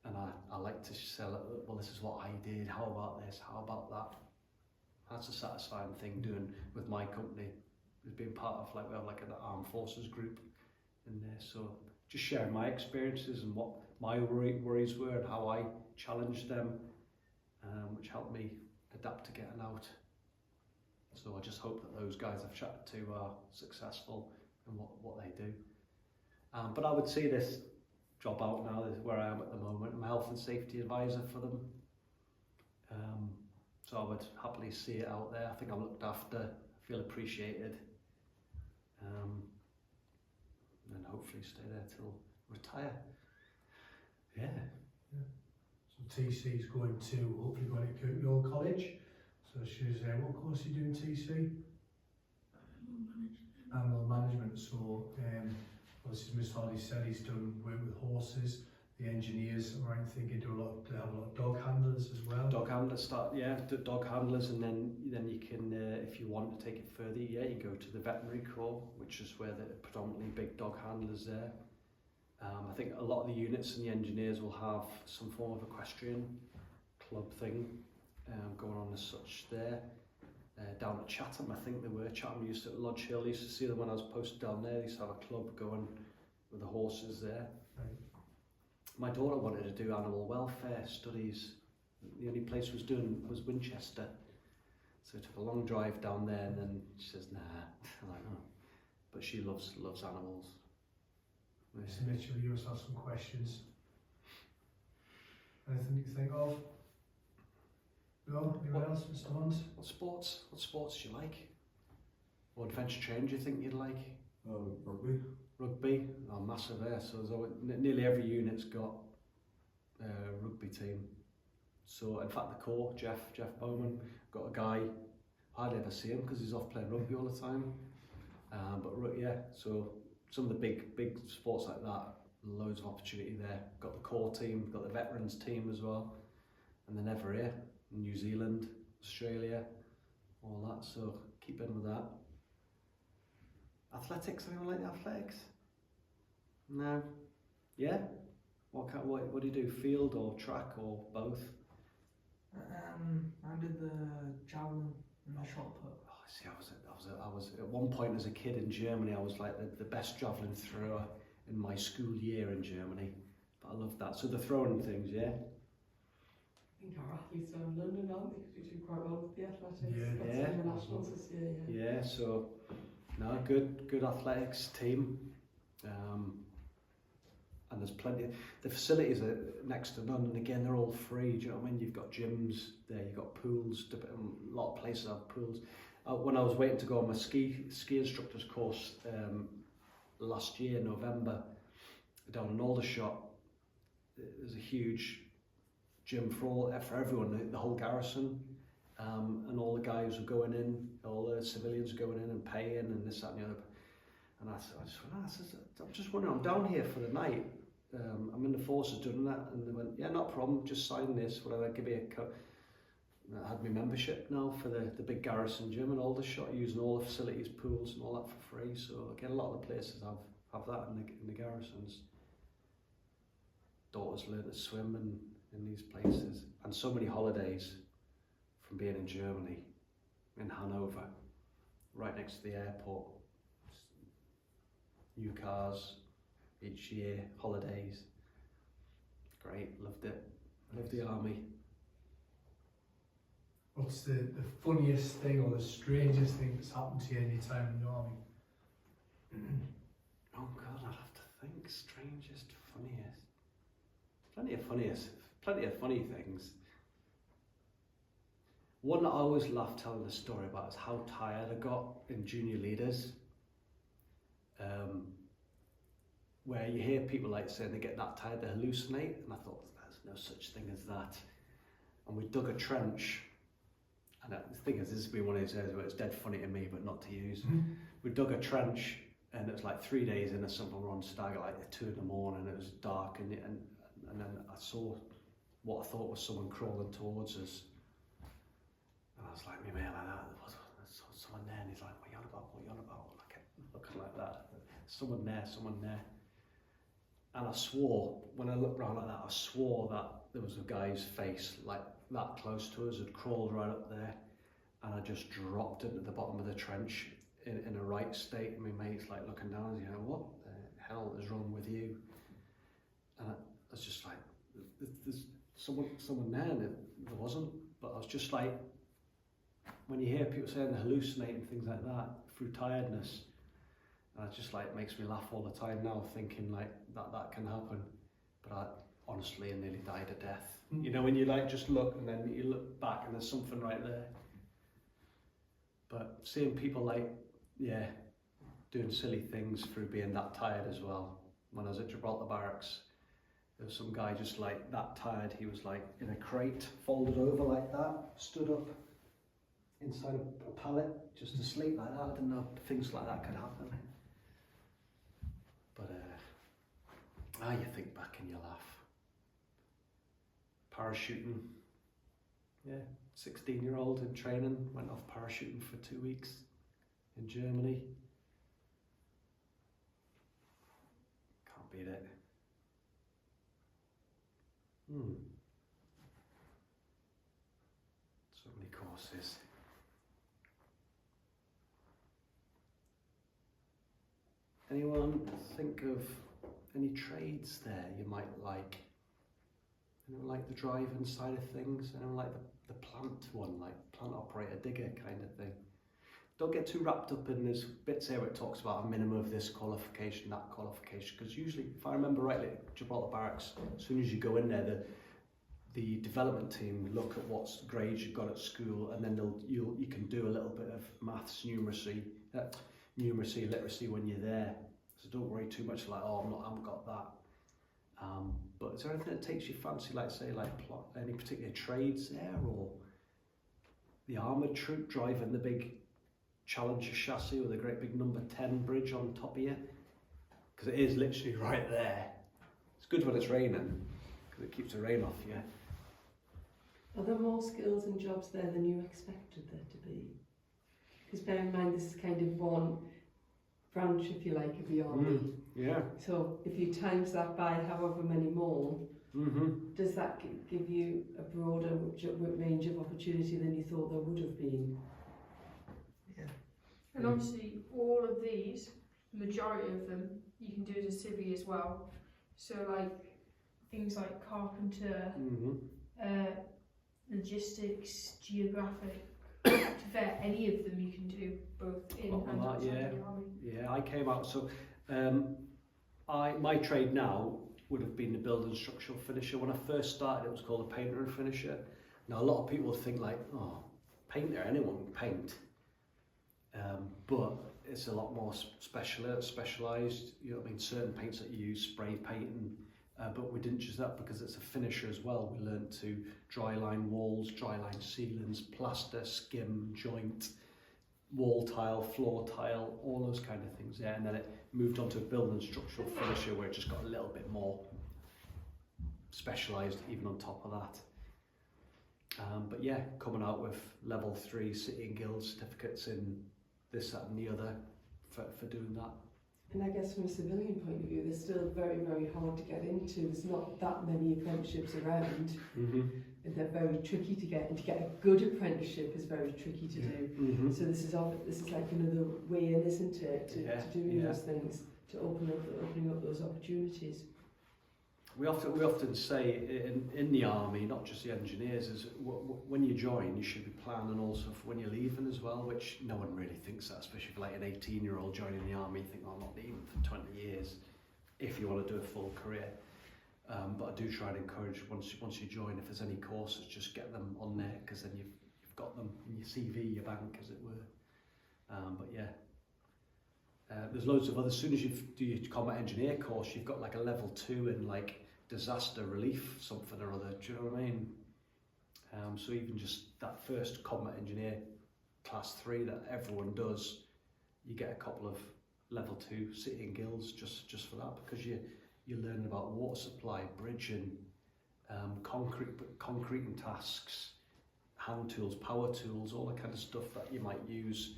A: And I like to sell it, well, this is what I did, how about this, how about that? That's a satisfying thing doing with my company, is being part of, like, we have like an armed forces group in there, so just sharing my experiences and what my worries were and how I challenged them, which helped me adapt to getting out. So I just hope that those guys I've chatted to are successful in what they do. But I would see this job out now, this is where I am at the moment. I'm a health and safety advisor for them. So I would happily see it out there. I think I'm looked after, I feel appreciated. And hopefully stay there till retire. Yeah.
B: So TC's hopefully going to your college. So she's what course are you doing, TC? Animal management. So as Miss Hardy said, he's done work with horses. The engineers, I'm right thinking, they have a lot of dog handlers as well.
A: Dog handlers dog handlers, and then you can, if you want to take it further, you go to the veterinary corps, which is where the predominantly big dog handlers there. I think a lot of the units and the engineers will have some form of equestrian club thing going on as such there. Down at Chatham, I think they were. Chatham used to, Lodge Hill, used to see them when I was posted down there. They used to have a club going with the horses there.
B: Right.
A: My daughter wanted to do animal welfare studies. The only place was doing was Winchester. So I took a long drive down there, and then she says, nah. I'm like, oh. But she loves animals.
B: Mr. Mitchell, you must have some questions. Anything you think of? No? Anyone else, Mr. Hunt?
A: What sports do you like? What adventure training do you think you'd like?
E: Rugby.
A: Rugby? Oh, massive there. So there's always, nearly every unit's got a rugby team. So in fact the corps, Jeff Bowman, got a guy, hardly ever see him because he's off playing rugby all the time. Yeah, so some of the big sports like that, loads of opportunity there. Got the core team, got the veterans team as well, and they're never here. New Zealand, Australia, all that. So keep in with that. Athletics, anyone like the athletics? No. Yeah. What do you do? Field or track or both?
E: I did the javelin and the shot put.
A: Oh, see, I was at one point as a kid in Germany. I was like the best javelin thrower in my school year in Germany. But I loved that. So the throwing things, yeah.
D: I think our athletes are in London, aren't they? Because we do quite well with the athletics.
B: Yeah.
D: Got
A: Yeah.
D: some nationals this year. Yeah.
A: Yeah. So no, good athletics team. And there's plenty. The facilities are next to none, and again they're all free. Do you know what I mean? You've got gyms there, you've got pools. A lot of places have pools. When I was waiting to go on my ski instructor's course last year, November, down in Aldershot, there's a huge gym for everyone, the whole garrison, and all the guys were going in, all the civilians were going in and paying and this, that, and the other. And I just went, I'm just wondering, I'm down here for the night. I'm in the forces doing that, and they went, yeah, not a problem, just sign this, whatever, give me a cut. I had my membership now for the big garrison gym in Aldershot, using all the facilities, pools and all that for free. So again, a lot of the places have that in the garrisons. Daughters learn to swim in these places, and so many holidays from being in Germany, in Hanover, right next to the airport. New cars each year, holidays. Great, loved it. Loved the army.
B: What's the funniest thing or the strangest thing that's happened to you any time in the army?
A: Oh God, I'd have to think. Strangest, funniest. Plenty of funny things. One that I always laugh telling the story about is how tired I got in junior leaders. Where you hear people like saying they get that tired they hallucinate, and I thought there's no such thing as that. And we dug a trench, and the thing is, this has been one of those areas where it's dead funny to me but not to use. We dug a trench, and it was like 3 days in or something. We're on stag at like 2 in the morning, it was dark, and then I saw what I thought was someone crawling towards us, and I was like, my mate, like that, there's someone there, and he's like, what are you on about, I kept looking like that, someone there. And I swore, when I looked around like that, I swore that there was a guy's face like that close to us, had crawled right up there, and I just dropped into the bottom of the trench in a right state, and my mate's like looking down, and he's like, what the hell is wrong with you? And I was just like, there's someone there, and there wasn't, but I was just like, when you hear people saying they hallucinate and things like that through tiredness, and it just like makes me laugh all the time now, thinking like that can happen. But I honestly nearly died a death. You know, when you like just look and then you look back and there's something right there. But seeing people like, yeah, doing silly things through being that tired as well. When I was at Gibraltar Barracks, there was some guy just like that tired. He was like in a crate, folded over like that, stood up inside a pallet, just asleep like that. I didn't know things like that could happen. But you think back and you laugh. Parachuting, yeah, 16-year-old in training, went off parachuting for 2 weeks in Germany. Can't beat it. So many courses. Anyone think of any trades there you might like? Anyone like the driving side of things? Anyone like the plant one, like plant operator, digger kind of thing? Don't get too wrapped up in this bits here where it talks about a minimum of this qualification, that qualification, because usually, if I remember rightly, at Gibraltar Barracks, as soon as you go in there, the development team look at what grades you've got at school, and then you can do a little bit of maths, numeracy, literacy when you're there. So don't worry too much like, oh, I haven't got that. But is there anything that takes your fancy, like say, like any particular trades there, or the armoured troop driving the big Challenger chassis with a great big number 10 bridge on top of you, because it is literally right there. It's good when it's raining because it keeps the rain off you.
D: Are there more skills and jobs there than you expected there to be? Because bear in mind this is kind of one branch, if you like, of the army.
A: Yeah.
D: So if you times that by however many more, does that give you a broader range of opportunity than you thought there would have been?
E: Yeah.
C: And obviously, all of these, the majority of them, you can do as a civvy as well. So, like things like carpenter, logistics, geographic, to fair, any of them you can do both in and outside the army.
A: Yeah, I came out, so my trade now would have been the building structural finisher. When I first started, it was called a painter and finisher. Now a lot of people think like, oh, painter, anyone can paint, but it's a lot more specialised. You know what I mean? Certain paints that you use, spray painting, but we didn't choose that because it's a finisher as well. We learned to dry line walls, dry line ceilings, plaster, skim, joint, wall tile, floor tile, all those kind of things. Yeah, and then it moved on to a building structural finisher where it just got a little bit more specialised even on top of that. But yeah, coming out with level 3 City and Guild certificates in this, that and the other for doing that.
D: And I guess from a civilian point of view, they're still very, very hard to get into. There's not that many apprenticeships around. And they're very tricky to get, and to get a good apprenticeship is very tricky to do. So this is like another way in, isn't it, to doing those things, to opening up those opportunities.
A: We often say in the army, not just the engineers, is when you join, you should be planning also for when you're leaving as well, which no one really thinks that, especially for like an 18-year-old joining the army. You think, oh, I'm not leaving for 20 years, if you want to do a full career. But I do try and encourage, once you join, if there's any courses, just get them on there, because then you've got them in your CV, your bank, as it were. But yeah. There's loads of other, as soon as you do your combat engineer course, you've got like a level 2 in like disaster relief, something or other, do you know what I mean? So even just that first combat engineer class 3 that everyone does, you get a couple of level 2 City and Guilds just for that, because you're learning about water supply, bridging, concreting tasks, hand tools, power tools, all the kind of stuff that you might use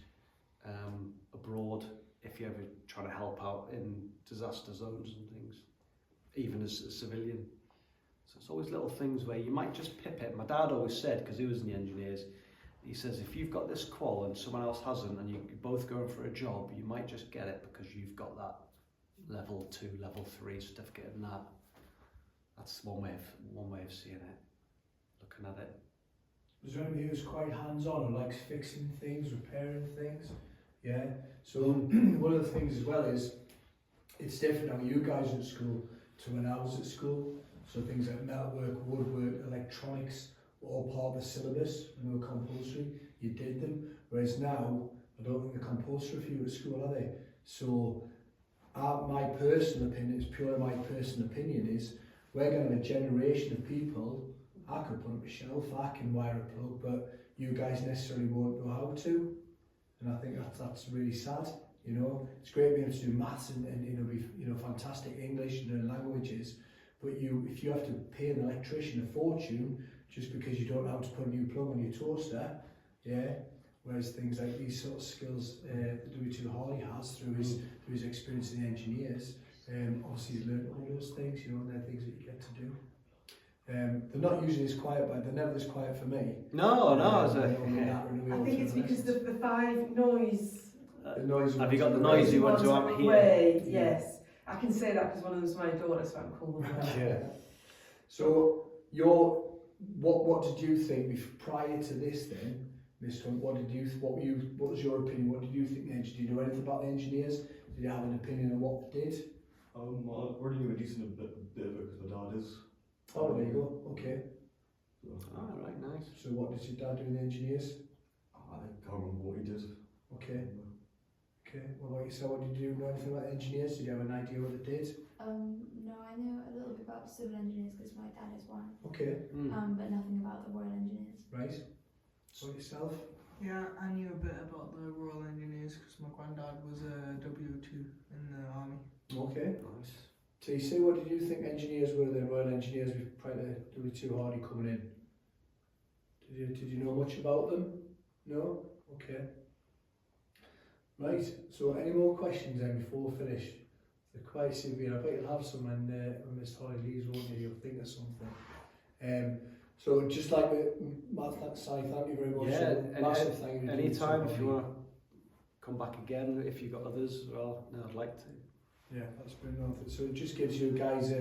A: abroad if you're ever trying to help out in disaster zones and things, even as a civilian. So it's always little things where you might just pip it. My dad always said, because he was in the engineers, he says if you've got this qual and someone else hasn't, and you're both going for a job, you might just get it because you've got that level 2, level 3 certificate in that. That's one way of seeing it, looking at it.
B: Was there anybody who's quite hands-on or likes fixing things, repairing things? Yeah, so one of the things as well is it's different now. You guys are at school to when I was at school, so things like metalwork, woodwork, electronics were all part of the syllabus and they were compulsory. You did them, whereas now I don't think they're compulsory for you at school, are they? So my personal opinion, it's purely my personal opinion, is we're going to have a generation of people. I could put up a shelf, I can wire a plug, but you guys necessarily won't know how to. And I think that's really sad. You know, it's great being able to do maths and be fantastic English and learn languages, but if you have to pay an electrician a fortune just because you don't know how to put a new plug on your toaster, yeah. Whereas things like these sort of skills that WO2 Hardy has through his experience in the engineers, obviously he's learned all those things. You know, and they're things that you get to do. They're not usually as quiet, but they're never as quiet for me.
A: No.
D: I think it's because the 5 noise.
B: The noise.
A: Have you got the noisy ones who aren't here?
D: Way, yes. I can say that because one of them's my daughter, so I can call them that.
B: Yeah. So what did you think prior to this then, Mr. Hunt? What was your opinion? What did you think the engineers? Did you know anything about the engineers? Did you have an opinion on what they did?
F: I already knew a decent bit of it because my dad is.
B: Oh, there you go. Okay.
A: Oh, right, nice.
B: So what did your dad do in the engineers?
F: I can't remember what he did.
B: Okay. Okay. What about yourself? What did you know anything about engineers? Did you have an idea what they did?
G: No, I know a little bit about civil engineers because my dad is one.
B: Okay.
G: But nothing about the royal engineers.
B: Right. So yourself?
E: Yeah, I knew a bit about the Royal Engineers because my granddad was a WO2 in the army.
B: Okay.
A: Nice.
B: TC, what did you think engineers were, the Royal Engineers, prior to WO2 Hardy coming in? Did you know much about them? No? Okay. Right, so any more questions then before we finish? They're quite severe. I bet you'll have some when Miss Holly leaves, won't you? You'll think of something. So just like Matt, Si, thank you very much.
A: Yeah,
B: Massive thank you to
A: anytime
B: WO2
A: if you
B: Hardy.
A: want to come back again, if you've got others as well, no, I'd like to.
B: Yeah, that's been enough. So it just gives you guys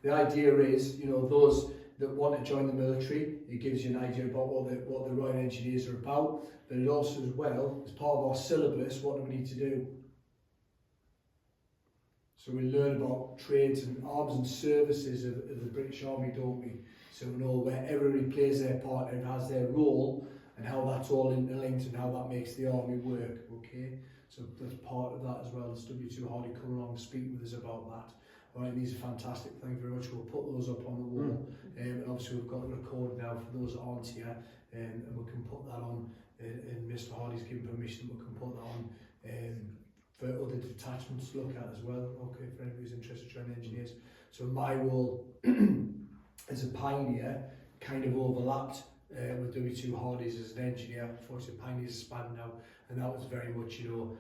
B: the idea is, you know, those that want to join the military, it gives you an idea about what the Royal Engineers are about, but it also as well, as part of our syllabus, what do we need to do? So we learn about trades and arms and services of the British Army, don't we? So we know where everybody plays their part and has their role and how that's all interlinked and how that makes the army work, okay? So that's part of that as well. As WO2 Hardy come along and speak with us about that. All right, these are fantastic. Thank you very much. We'll put those up on the wall. And obviously we've got the record now for those that aren't here, and we can put that on. And Mr. Hardy's given permission, we can put that on for other detachments to look at as well. Okay, for anybody who's interested in joining engineers. So my role as a pioneer kind of overlapped with WO2 Hardy's as an engineer. Unfortunately, Pioneer's spanned now, and that was very much, you know,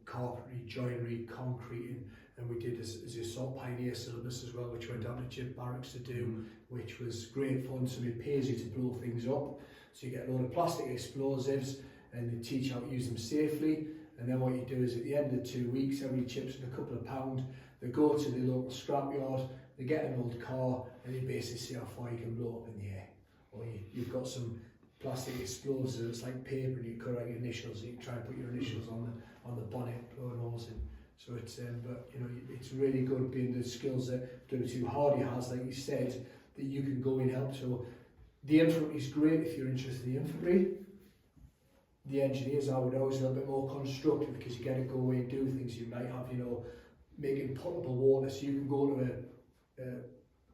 B: carpentry, joinery, concreting, and we did as a sort of pioneer syllabus as well, which went down to Chip Barracks to do, which was great fun. So it pays you to blow things up. So you get a load of plastic explosives, and they teach how to use them safely. And then what you do is at the end of 2 weeks, every chip's in a couple of pounds. They go to the local scrapyard, they get an old car, and you basically see how far you can blow up in the air. Or you've got some plastic explosives, it's like paper, and you cut out your initials, and you try and put your initials on the bonnet, blowing holes in. So it's, but you know, it's really good being the skills that WO2 Hardy has, like you said, that you can go and help. So the infantry is great if you're interested in the infantry. The engineers, I would always a little bit more constructive because you get to go away and do things. You might have, you know, making potable water, so you can go to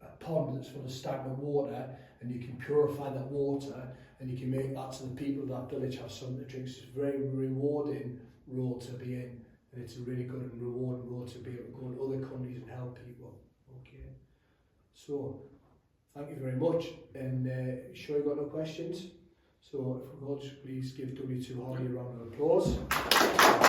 B: a pond that's full of stagnant water, and you can purify that water, and you can make that to the people of that village have something to drink. It's a very rewarding role to be in, and it's a really good and rewarding role to be able to go to other countries and help people. Okay, so thank you very much, and sure you got no questions? So if we could please give WO2 Hardy a round of applause.